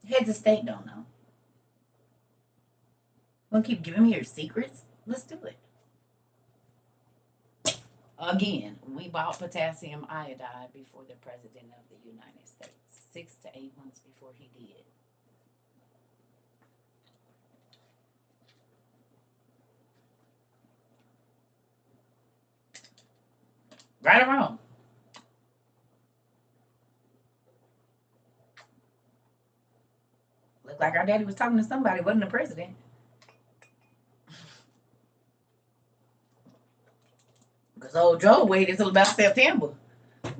heads of state don't know. Want to keep giving me your secrets? Let's do it. Again, we bought potassium iodide before the President of the United States, 6 to 8 months before he did. Right or wrong? Looked like our daddy was talking to somebody, wasn't the president. Because old Joe waited until about September.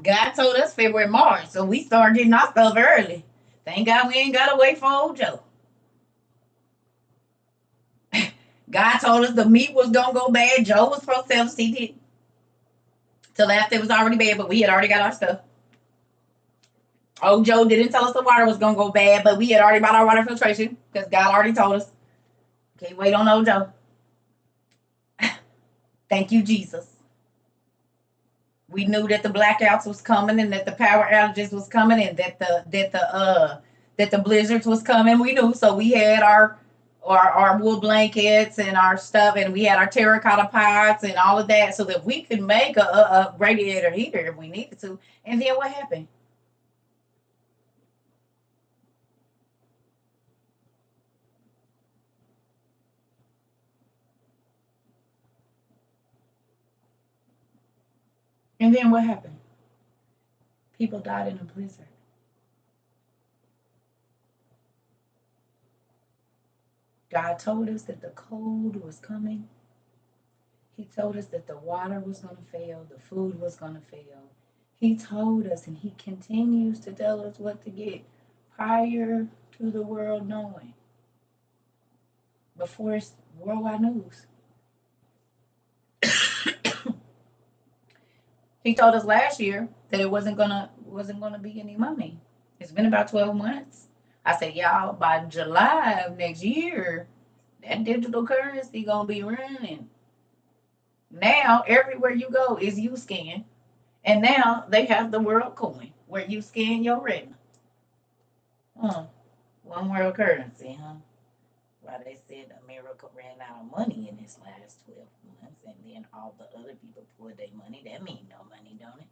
God told us February, March, so we started getting our stuff early. Thank God we ain't got to wait for old Joe. God told us the meat was going to go bad. Joe was supposed to tell us he did. Till after it was already bad, but we had already got our stuff. Old Joe didn't tell us the water was going to go bad, but we had already bought our water filtration because God already told us. Can't wait on old Joe. Thank you, Jesus. We knew that the blackouts was coming and that the power outages was coming and that the blizzards was coming. We knew, so we had our wool blankets and our stuff, and we had our terracotta pots and all of that, so that we could make a radiator heater if we needed to. And then what happened? And then what happened? People died in a blizzard. God told us that the cold was coming. He told us that the water was going to fail, the food was going to fail. He told us, and he continues to tell us what to get prior to the world knowing. before it's worldwide news. He told us last year that it wasn't gonna be any money. It's been about 12 months. I said, y'all, by July of next year, that digital currency gonna be running. Now everywhere you go is you scan. And now they have the world coin where you scan your retina. Huh. One world currency, huh? Why they said America ran out of money in this last 12 months and then all the other people pulled their money. That mean no money, don't it?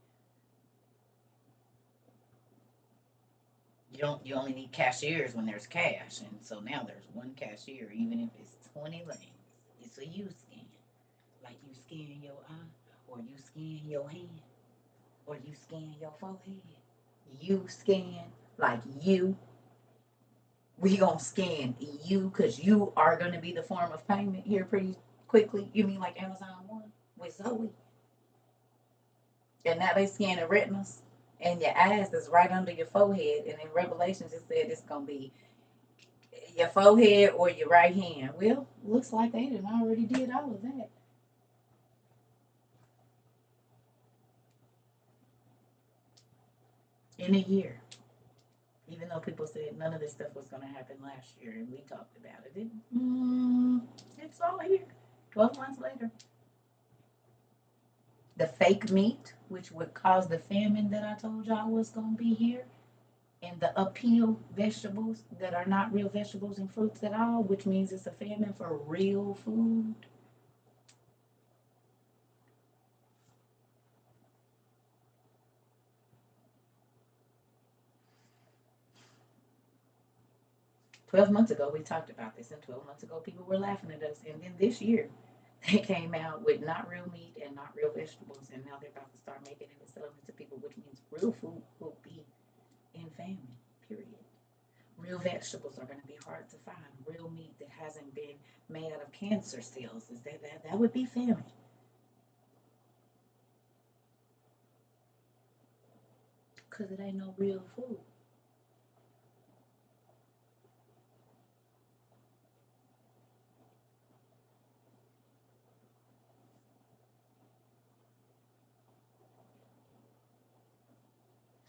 You only need cashiers when there's cash, and so now there's one cashier, even if it's 20 lanes. It's a you scan, like you scan your eye, or you scan your hand, or you scan your forehead. You scan like you. We gonna scan you because you are gonna be the form of payment here pretty quickly. You mean like Amazon One with Zoe? And now they scan the retinas, and your eyes is right under your forehead. And in Revelations, it said it's gonna be your forehead or your right hand. Well, looks like they done already did all of that in a year. Even though people said none of this stuff was going to happen last year, and we talked about it's all here. 12 months later. The fake meat, which would cause the famine that I told y'all was going to be here, and the uphill vegetables that are not real vegetables and fruits at all, which means it's a famine for real food. 12 months ago, we talked about this, and 12 months ago, people were laughing at us. And then this year, they came out with not real meat and not real vegetables, and now they're about to start making it and selling it to people, which means real food will be in famine, period. Real vegetables are going to be hard to find. Real meat that hasn't been made out of cancer cells, that would be famine. Because it ain't no real food.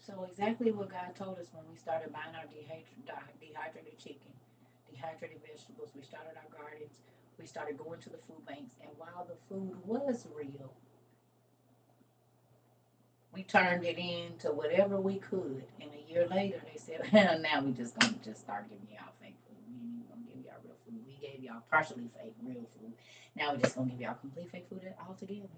So exactly what God told us when we started buying our dehydrated chicken, dehydrated vegetables. We started our gardens. We started going to the food banks, and while the food was real, we turned it into whatever we could. And a year later, they said, well, now we just gonna just start giving y'all fake food. We ain't even gonna give y'all real food. We gave y'all partially fake real food. Now we're just gonna give y'all complete fake food altogether.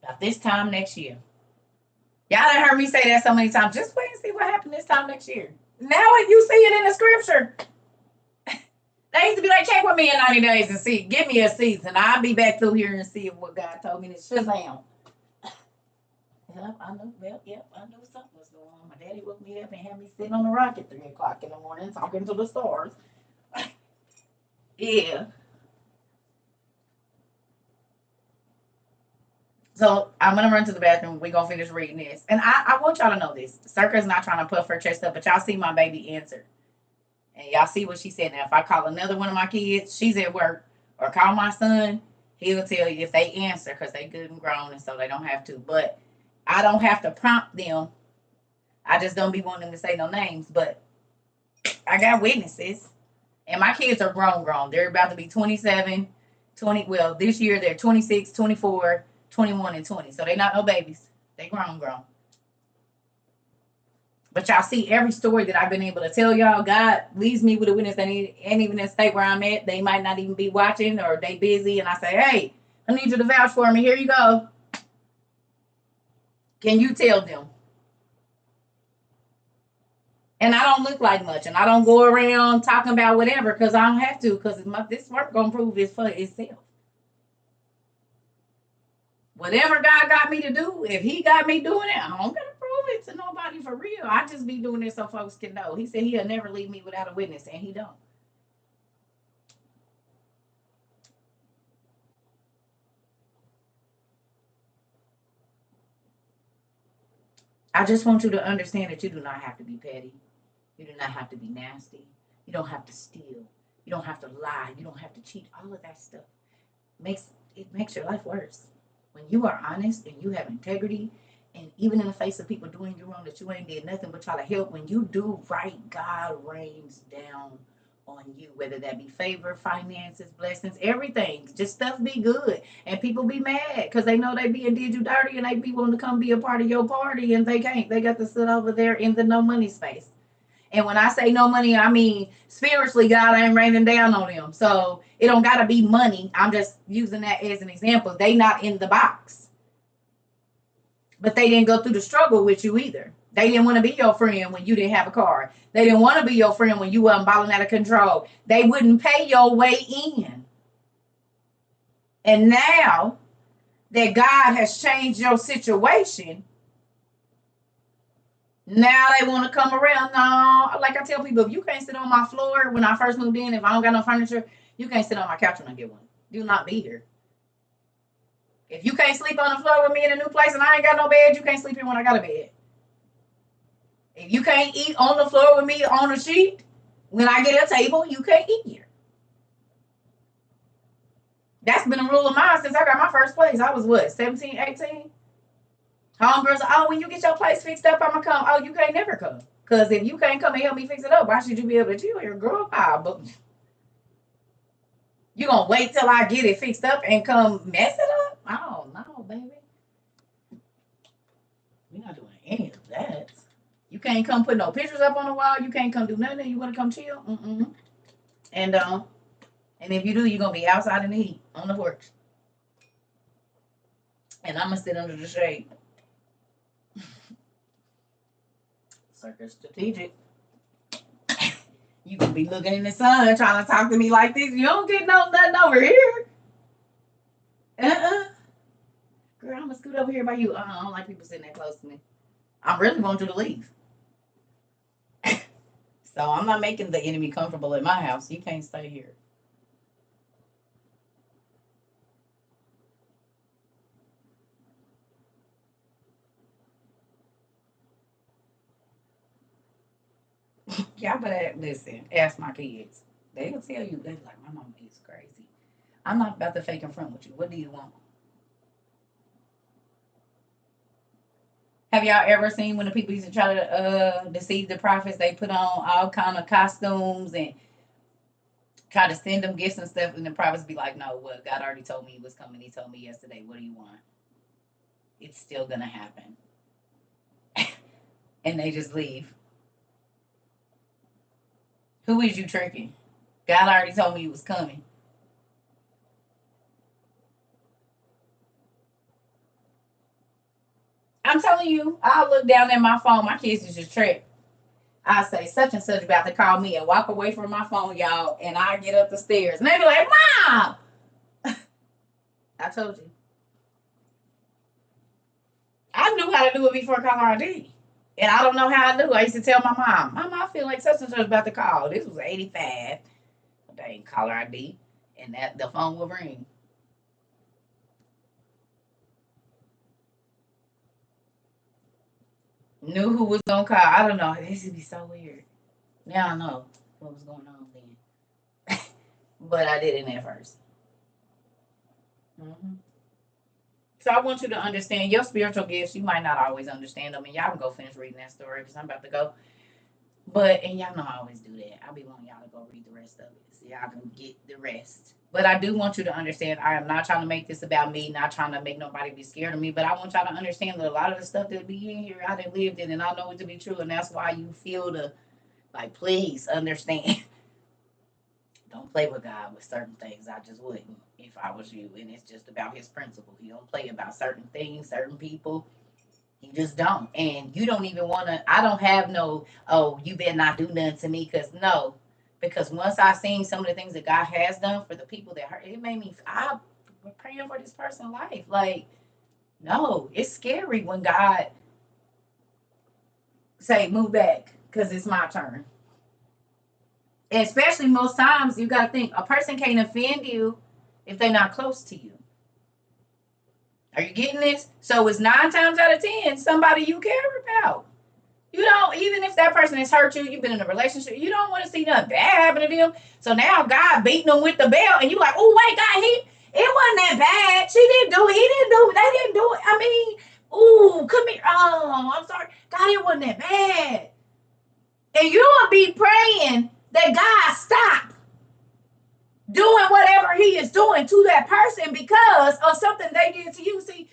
About this time next year. Y'all done heard me say that so many times. Just wait and see what happens this time next year. Now you see it in the scripture. They used to be like, check with me in 90 days and see. Give me a season. I'll be back through here and see what God told me to Shazam. Yep, I know. Well, yep, I knew something was going on. My daddy woke me up and had me sitting on the rock at 3 o'clock in the morning talking to the stars. Yeah. So I'm gonna run to the bathroom. We're gonna finish reading this. And I want y'all to know this. Circa's not trying to puff her chest up, but y'all see my baby answer. And y'all see what she said. Now, if I call another one of my kids, she's at work, or call my son, he'll tell you if they answer because they good and grown and so they don't have to. But I don't have to prompt them. I just don't be wanting to say no names. But I got witnesses. And my kids are grown. They're about to be 27, 20. Well, this year they're 26, 24, 21, and 20. So they're not no babies. They grown. But y'all see every story that I've been able to tell y'all, God leaves me with a witness that ain't even in the state where I'm at. They might not even be watching or they busy. And I say, hey, I need you to vouch for me. Here you go. Can you tell them? And I don't look like much. And I don't go around talking about whatever because I don't have to because this work going to prove it for itself. Whatever God got me to do, if he got me doing it, I don't got to prove it to nobody for real. I just be doing it so folks can know. He said he'll never leave me without a witness, and he don't. I just want you to understand that you do not have to be petty. You do not have to be nasty. You don't have to steal. You don't have to lie. You don't have to cheat. All of that stuff makes your life worse. When you are honest and you have integrity, and even in the face of people doing you wrong that you ain't did nothing but try to help, when you do right, God rains down on you, whether that be favor, finances, blessings, everything. Just stuff be good. And people be mad because they know they being did you dirty and they be wanting to come be a part of your party and they can't. They got to sit over there in the no money space. And when I say no money, I mean spiritually, God ain't raining down on them. So it don't gotta be money. I'm just using that as an example. They not in the box, but they didn't go through the struggle with you either. They didn't want to be your friend when you didn't have a car. They didn't want to be your friend when you wasn't balling out of control. They wouldn't pay your way in. And now that God has changed your situation, now they want to come around. No, like I tell people, if you can't sit on my floor when I first moved in, if I don't got no furniture, you can't sit on my couch when I get one. Do not be here. If you can't sleep on the floor with me in a new place and I ain't got no bed, you can't sleep here when I got a bed. If you can't eat on the floor with me on a sheet, when I get a table, you can't eat here. That's been a rule of mine since I got my first place. I was what, 17, 18? Homegirls, oh, when you get your place fixed up, I'm going to come. Oh, you can't never come. Because if you can't come and help me fix it up, why should you be able to chill here, girl? But you going to wait till I get it fixed up and come mess it up? Oh, no, baby. We're not doing any of that. You can't come put no pictures up on the wall. You can't come do nothing. You want to come chill? Mm-mm. And if you do, you're going to be outside in the heat on the porch. And I'm going to sit under the shade. CERCA Strategic. You can be looking in the sun trying to talk to me like this. You don't get nothing over here. Girl, I'm going to scoot over here by you. I don't like people sitting that close to me. I really want you to leave. So I'm not making the enemy comfortable in my house. You can't stay here. Y'all better listen. Ask my kids. They'll tell you. They're like, my mama is crazy. I'm not about to fake in front with you. What do you want? Have y'all ever seen when the people used to try to deceive the prophets? They put on all kind of costumes and try to send them gifts and stuff, and the prophets be like, "No, what God already told me was coming. He told me yesterday. What do you want? It's still gonna happen." And they just leave. Who is you tricking? God already told me he was coming. I'm telling you, I'll look down at my phone. My kids is just tricked. I say such and such about to call me and walk away from my phone, y'all, and I get up the stairs. And they be like, Mom! I told you. I knew how to do it before caller ID. And I don't know how I knew. I used to tell my mom, Mom, I feel like such and such about to call. This was 85. But they ain't caller ID. And that the phone will ring. Knew who was gonna call. I don't know. This would be so weird. Now I know what was going on then. But I didn't at 1st. Mm-hmm. So I want you to understand your spiritual gifts. You might not always understand them, and y'all can go finish reading that story because I'm about to go. But and y'all know I always do that. I be wanting y'all to go read the rest of it so y'all can get the rest. But I do want you to understand I am not trying to make this about me, not trying to make nobody be scared of me. But I want y'all to understand that a lot of the stuff that be in here, I done lived in, and I know it to be true, and that's why you feel the like. Please understand. Don't play with God with certain things. I just wouldn't if I was you. And it's just about his principle. He don't play about certain things, certain people. He just don't. And you don't even want to, I don't have no, oh, you better not do nothing to me. Because no. Because once I seen some of the things that God has done for the people that hurt, it made me, I'm praying for this person's life. Like, no, it's scary when God say, move back because it's my turn. And especially most times, you got to think a person can't offend you if they're not close to you. Are you getting this? So it's 9 times out of 10 somebody you care about. You don't, even if that person has hurt you, you've been in a relationship, you don't want to see nothing bad happen to them. So now God beating them with the belt, and you like, oh wait, God, it wasn't that bad. She didn't do it. He didn't do it. They didn't do it. I mean, ooh, come here. Oh, I'm sorry. God, it wasn't that bad. And you will be praying that God stop doing whatever he is doing to that person because of something they did to you. See,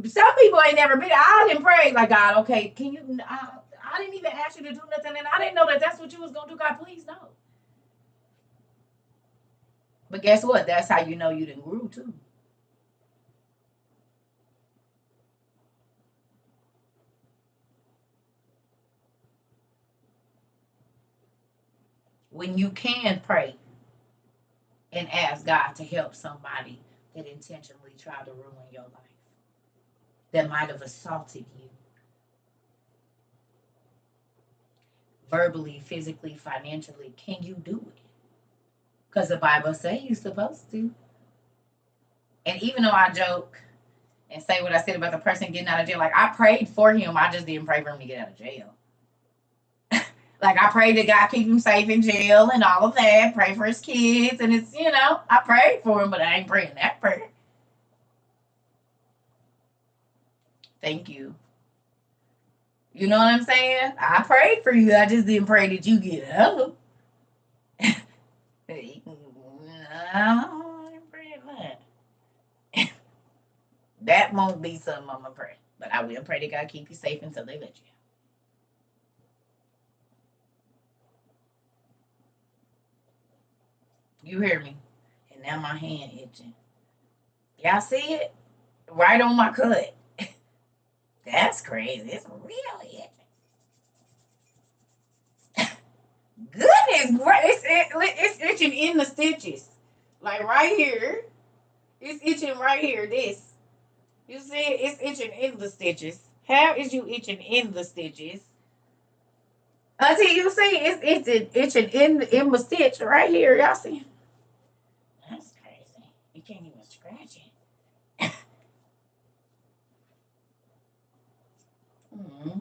some people ain't never been. I didn't pray like, God, okay, can you? I didn't even ask you to do nothing, and I didn't know that that's what you was gonna do. God, please no. But guess what? That's how you know you didn't grow too. When you can pray and ask God to help somebody that intentionally tried to ruin your life, that might have assaulted you verbally, physically, financially, can you do it? Because the Bible says you're supposed to. And even though I joke and say what I said about the person getting out of jail, like I prayed for him, I just didn't pray for him to get out of jail. Like I prayed that God keep him safe in jail and all of that, pray for his kids, and it's, I prayed for him, but I ain't praying that prayer. Thank you. You know what I'm saying? I prayed for you. I just didn't pray that you get out. I ain't praying that. That won't be something I'm gonna pray. But I will pray that God keep you safe until they let you out. You hear me? And now my hand itching. Y'all see it? Right on my cut. That's crazy. It's really itching. Goodness, it's itching in the stitches. Like right here. It's itching right here. This. You see it? It's itching in the stitches. How is you itching in the stitches? Until you see it's itching in my stitch right here. Y'all see? That's crazy. You can't even scratch it. Mm-hmm.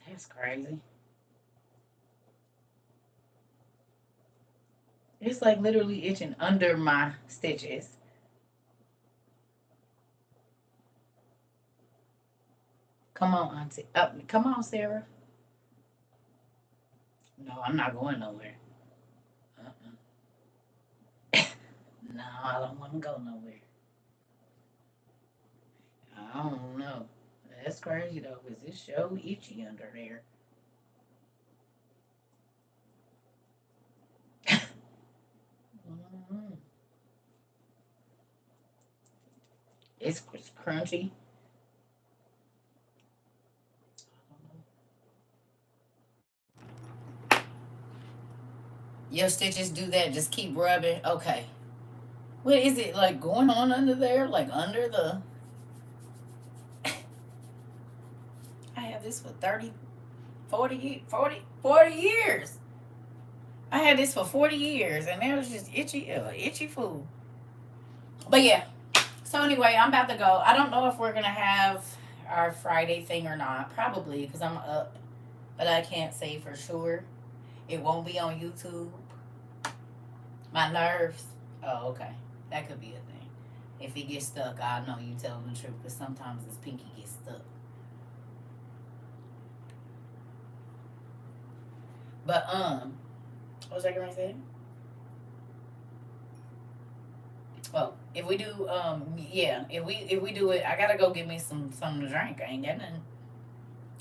That's crazy. It's like literally itching under my stitches. Come on, Auntie. Come on, Sarah. No, I'm not going nowhere. Uh-uh. No, I don't want to go nowhere. I don't know. That's crazy though, because it's so itchy under there. Mm-hmm. It's crunchy. Your stitches do that. Just keep rubbing. Okay. What is it like going on under there? Like under the. I have this for 30, 40 years. I had this for 40 years, and it was just itchy food. But yeah. So anyway, I'm about to go. I don't know if we're gonna have our Friday thing or not. Probably because I'm up, but I can't say for sure. It won't be on YouTube. My nerves. Oh, okay. That could be a thing. If it gets stuck, I know you telling the truth. Because sometimes this pinky gets stuck. But what was I gonna say? Oh, if we do yeah, if we do it, I gotta go get me something to drink. I ain't got nothing.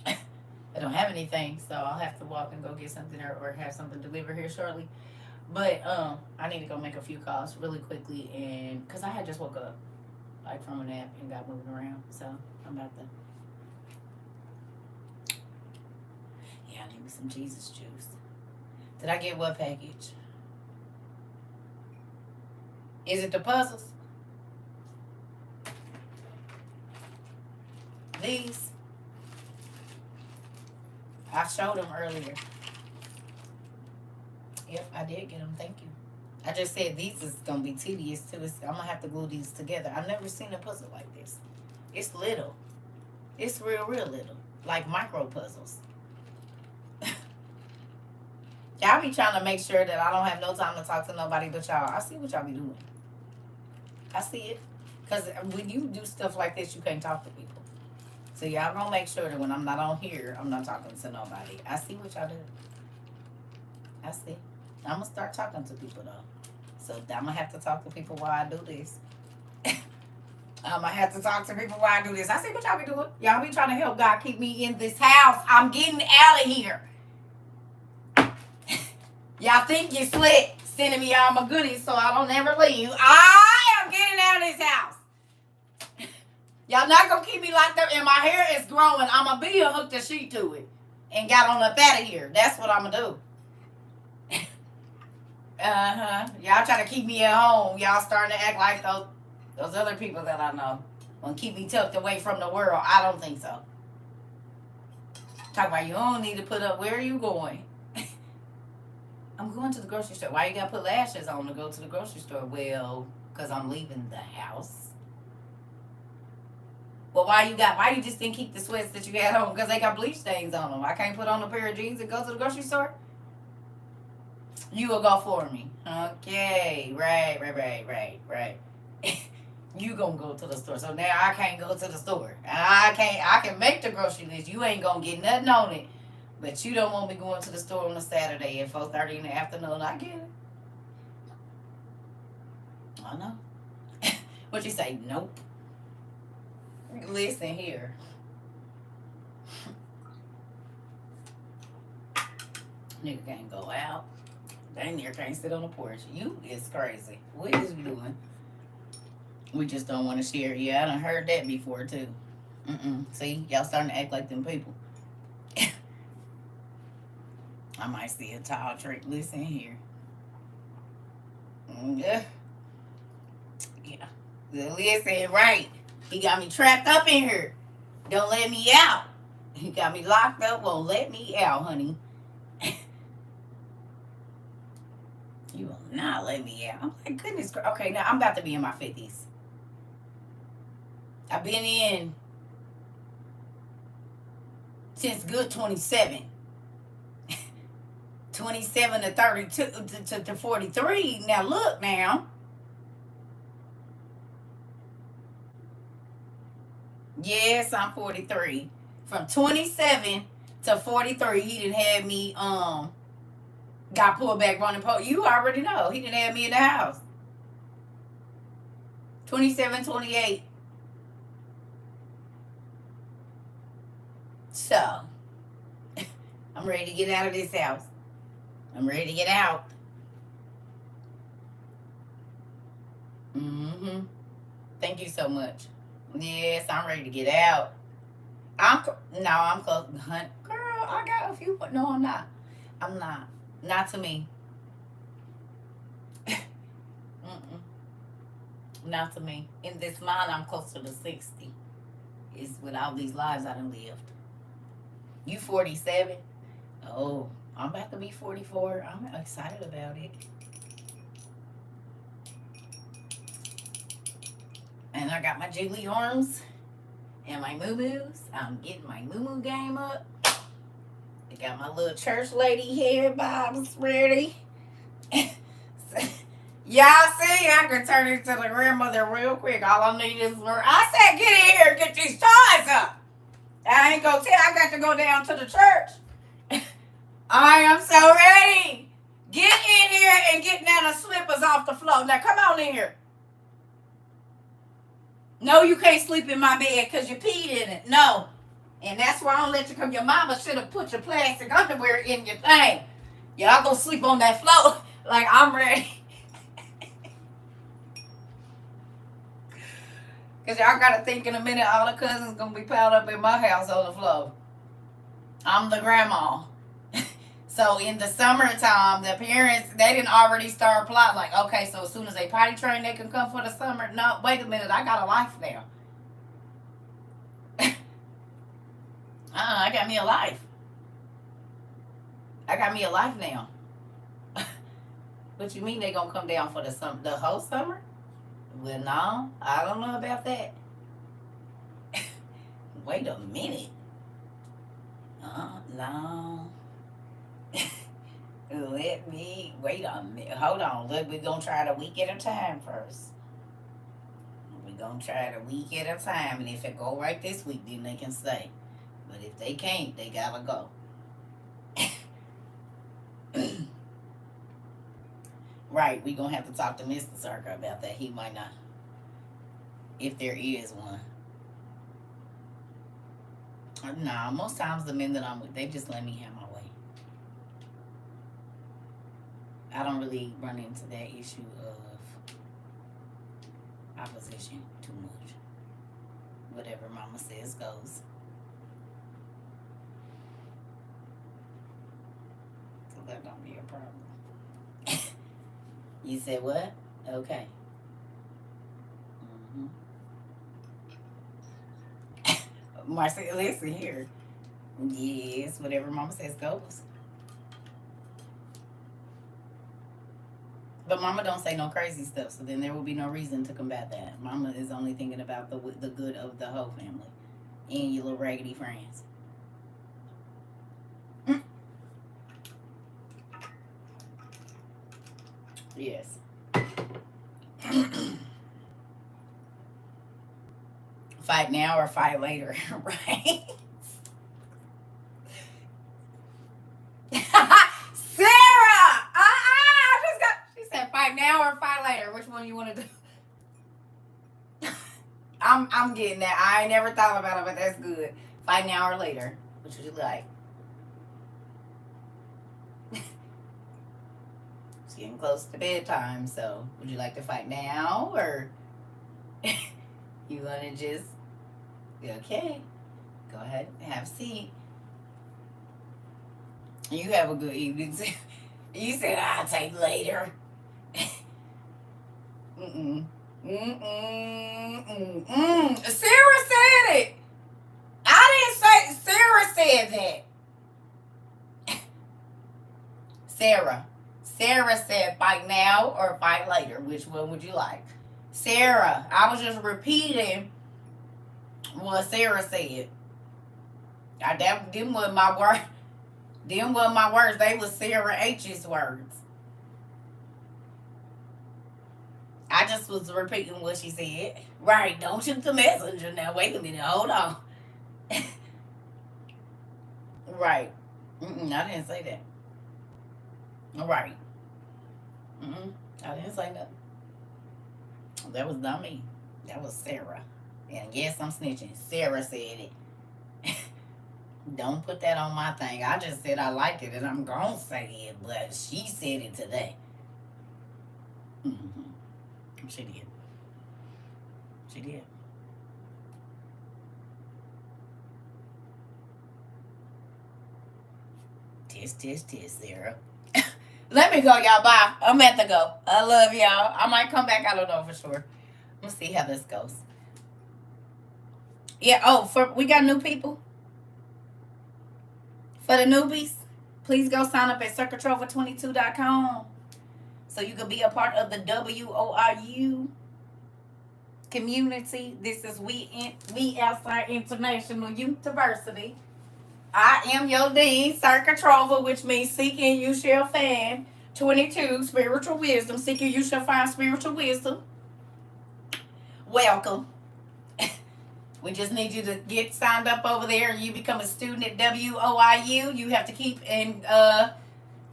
I don't have anything, so I'll have to walk and go get something or have something delivered here shortly. But I need to go make a few calls really quickly, and because I had just woke up like from a nap and got moving around, so I'm about to. Yeah, I need me some Jesus juice. Did I get what package? Is it the puzzles? These? I showed them earlier. Yep, I did get them. Thank you. I just said these is gonna be tedious too. I'm gonna have to glue these together. I've never seen a puzzle like this. It's little. It's real little. Like micro puzzles. Y'all be trying to make sure that I don't have no time to talk to nobody but y'all. I see what y'all be doing. I see it. Because when you do stuff like this, you can't talk to people. So y'all gonna make sure that when I'm not on here, I'm not talking to nobody. I see what y'all do. I see. I'm gonna start talking to people though. So I'm gonna have to talk to people while I do this. I'm gonna have to talk to people while I do this. I see what y'all be doing. Y'all be trying to help God keep me in this house. I'm getting out of here. Y'all think you're slick, sending me all my goodies so I don't ever leave. I am getting out of this house. Y'all not gonna keep me locked up and my hair is growing. I'm gonna be a hooked a sheet to it and got on up out of here. That's what I'm gonna do. Y'all trying to keep me at home. Y'all starting to act like those other people that I know want to keep me tucked away from the world. I don't think so. Talk about you don't need to put up. Where are you going? I'm going to the grocery store. Why you gotta put lashes on to go to the grocery store? Well, because I'm leaving the house. Well, why you just didn't keep the sweats that you had on? Because they got bleach stains on them. I can't put on a pair of jeans and go to the grocery store? You will go for me. Okay. Right. You gonna go to the store. So now I can't go to the store. I can make the grocery list. You ain't gonna get nothing on it. But you don't want me going to the store on a Saturday at 4:30 in the afternoon. I get it. I know. What you say? Nope. Listen here. Nigga can't go out. Dang near can't sit on the porch. You is crazy. What is you doing? We just don't want to share. Yeah, I done heard that before too. See, y'all starting to act like them people. I might see a tall trick. Listen here. Yeah. Listen, right. He got me trapped up in here. Don't let me out. He got me locked up. Won't let me out, honey. You will not let me out. I'm like, goodness. Okay, now I'm about to be in my 50s. I've been in since good 27. 27 to 32 to 43. Now look now. Yes, I'm 43. From 27 to 43, he didn't have me got pulled back running you already know. He didn't have me in the house. 27, 28. So I'm ready to get out of this house. I'm ready to get out. Thank you so much. Yes, I'm ready to get out. I'm close. Girl, I got a few, but no, I'm not. I'm not. Not to me. Not to me. In this mind, I'm closer to 60. It's with all these lives I done lived. You 47? Oh, I'm about to be 44. I'm excited about it. And I got my jiggly arms and my moo-moos. I'm getting my moo-moo game up. I got my little church lady hair bobs ready. Y'all see, I can turn into the grandmother real quick. All I need is I said, get in here and get these toys up. I ain't gonna tell. I got to go down to the church. I am so ready. Get in here and get down the slippers off the floor. Now come on in here. No, you can't sleep in my bed because you peed in it. No. And that's why I don't let you come. Your mama should have put your plastic underwear in your thing. Y'all gonna sleep on that floor like I'm ready. Because y'all got to think in a minute all the cousins going to be piled up in my house on the floor. I'm the grandma. So in the summertime, the parents, they didn't already start plotting like, okay, so as soon as they potty train, they can come for the summer. No, wait a minute, I got a life now. I got me a life. I got me a life now. What you mean they gonna come down for the whole summer? Well, no, I don't know about that. Wait a minute. No. Let me wait a minute. Hold on. We're gonna try it a week at a time first. We're gonna try it a week at a time, and if it go right this week, then they can stay. But if they can't, they gotta go. Right, we gonna have to talk to Mr. CERCA about that. He might not, if there is one. Nah, most times the men that I'm with, they just let me have my way. I don't really run into that issue of opposition too much. Whatever mama says goes. So that don't be a problem. You said what? Okay. Marcia, listen here. Yes, whatever mama says goes. But mama don't say no crazy stuff, so then there will be no reason to combat that. Mama is only thinking about the good of the whole family and your little raggedy friends. Yes. Fight now or fight later, right? Sarah! She said fight now or fight later. Which one you want to do? I'm getting that. I ain't never thought about it, but that's good. Fight now or later. Which would you like? It's getting close to bedtime, so would you like to fight now or you want to just... Okay, go ahead and have a seat. You have a good evening. You said I'll take later. Sarah said it. I didn't say. Sarah said that. Sarah said fight now or fight later. Which one would you like? Sarah, I was just repeating what Sarah said. Them wasn't my words. Them wasn't my words. They was Sarah H's words. I just was repeating what she said. Right, don't shoot the messenger. Now, wait a minute. Hold on. Right. I didn't say that. Right. I didn't say nothing. That was not me. That was Sarah. And yes, I'm snitching. Sarah said it. Don't put that on my thing. I just said I liked it, and I'm going to say it, but she said it today. She did. She did. Test, Sarah. Let me go, y'all. Bye. I'm at to go. I love y'all. I might come back. I don't know for sure. We'll see how this goes. Yeah, we got new people. For the newbies, please go sign up at CERCATROVA22.com so you can be a part of the WORU community. This is We Outside International University. I am your dean, CERCA TROVA, which means seeking you shall find. 22, spiritual wisdom. Seeking you shall find spiritual wisdom. Welcome. We just need you to get signed up over there and you become a student at WOIU. You have to keep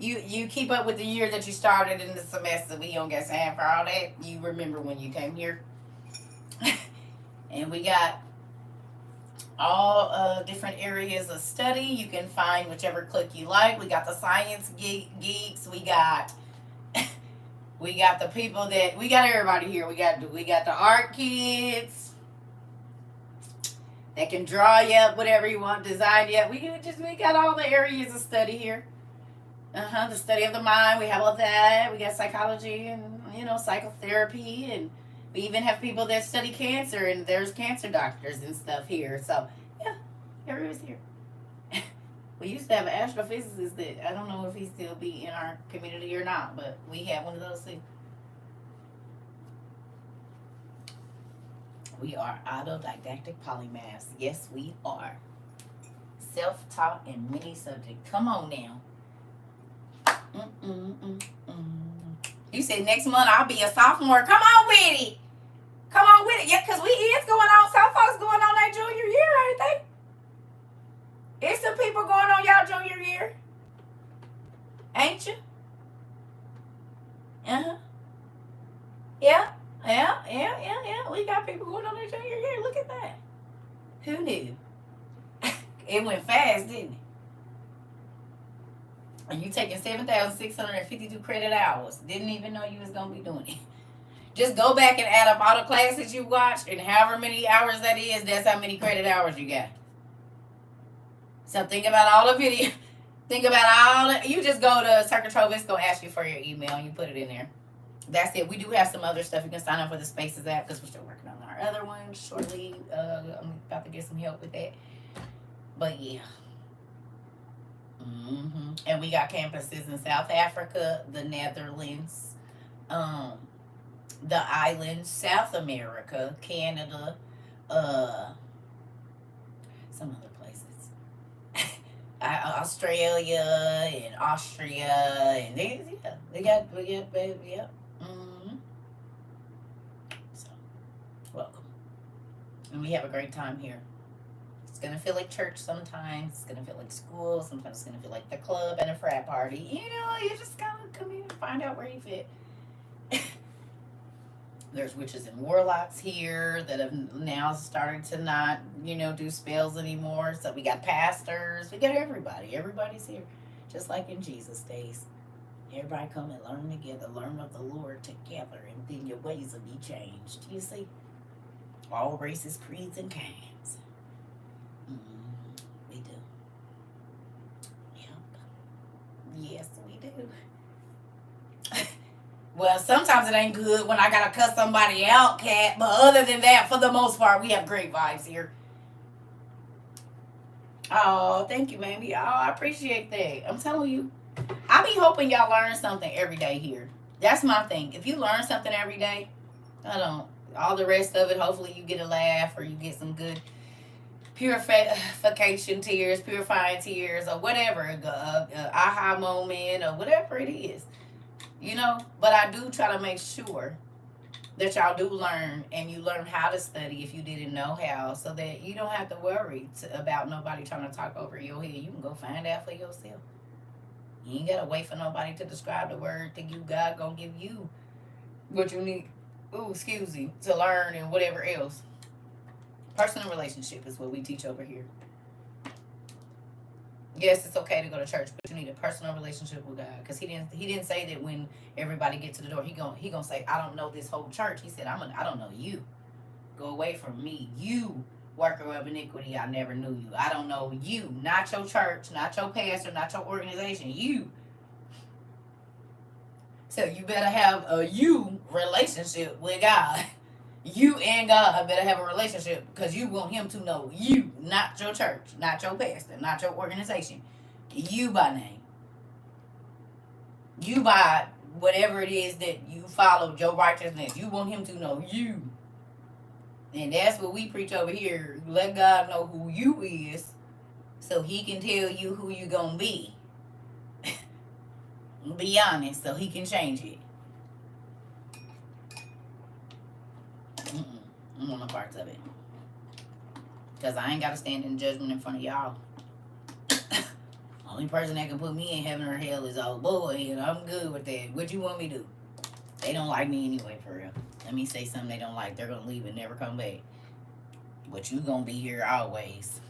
you keep up with the year that you started in the semester. We don't get time for all that. You remember when you came here. And we got all different areas of study. You can find whichever clique you like. We got the science geeks. We got the people that we got everybody here. We got the art kids that can draw you up whatever you want, design you up. We got all the areas of study here. The study of the mind. We have all that. We got psychology and psychotherapy, and we even have people that study cancer, and there's cancer doctors and stuff here. So yeah, everyone's here. We used to have an astrophysicist that I don't know if he still be in our community or not, but we had one of those too. We are autodidactic polymaths. Yes, we are. Self-taught in many subjects. Come on now. You said next month I'll be a sophomore. Come on with it. Come on with it. Yeah, because we is going on. Some folks going on their junior year, ain't they? It's some people going on y'all junior year. Ain't you? Uh-huh. Yeah. We got people going on their junior year. Look at that. Who knew? It went fast, didn't it? And you taking 7,652 credit hours. Didn't even know you was going to be doing it. Just go back and add up all the classes you watched, and however many hours that is, that's how many credit hours you got. So think about all the video. Think about all the, you just go to CERCA TROVA, it's going to ask you for your email, and you put it in there. That's it. We do have some other stuff. You can sign up for the Spaces app because we're still working on our other one shortly. I'm about to get some help with that. But yeah. And we got campuses in South Africa, the Netherlands, the islands, South America, Canada, some other places, Australia and Austria, and they got. So, welcome, and we have a great time here. It's gonna feel like church sometimes. It's gonna feel like school. Sometimes it's gonna feel like the club and a frat party. You just gotta come in and find out where you fit. There's witches and warlocks here that have now started to not, do spells anymore. So we got pastors. We got everybody. Everybody's here. Just like in Jesus' days. Everybody come and learn together. Learn of the Lord together. And then your ways will be changed. You see? All races, creeds, and kinds. We do. Yep. Yes, we do. Well, sometimes it ain't good when I gotta cuss somebody out, Cat. But other than that, for the most part, we have great vibes here. Oh, thank you, baby. Oh, I appreciate that. I'm telling you, I be hoping y'all learn something every day here. That's my thing. If you learn something every day, all the rest of it, hopefully you get a laugh or you get some good purification tears, purifying tears, or whatever, aha moment, or whatever it is. But I do try to make sure that y'all do learn, and you learn how to study if you didn't know how, so that you don't have to worry about nobody trying to talk over your head. You can go find out for yourself. You ain't got to wait for nobody to describe the word to you. God gonna give you what you need, to learn and whatever else. Personal relationship is what we teach over here. Yes, it's okay to go to church, but you need a personal relationship with God, because he didn't say that when everybody gets to the door, he gonna say, I don't know this whole church. He said, I don't know you. Go away from me, you worker of iniquity. I never knew you. I don't know you, not your church, not your pastor, not your organization. You. So you better have a you relationship with God. You and God better have a relationship, because you want him to know you, not your church, not your pastor, not your organization. You by name. You by whatever it is that you follow, your righteousness. You want him to know you. And that's what we preach over here. Let God know who you is, so he can tell you who you gonna be. Be honest, so he can change it. I'm on the parts of it, because I ain't got to stand in judgment in front of y'all. Only person that can put me in heaven or hell is old boy, and I'm good with that. What you want me to do? They don't like me anyway, for real. Let me say something they don't like. They're going to leave and never come back. But you going to be here always.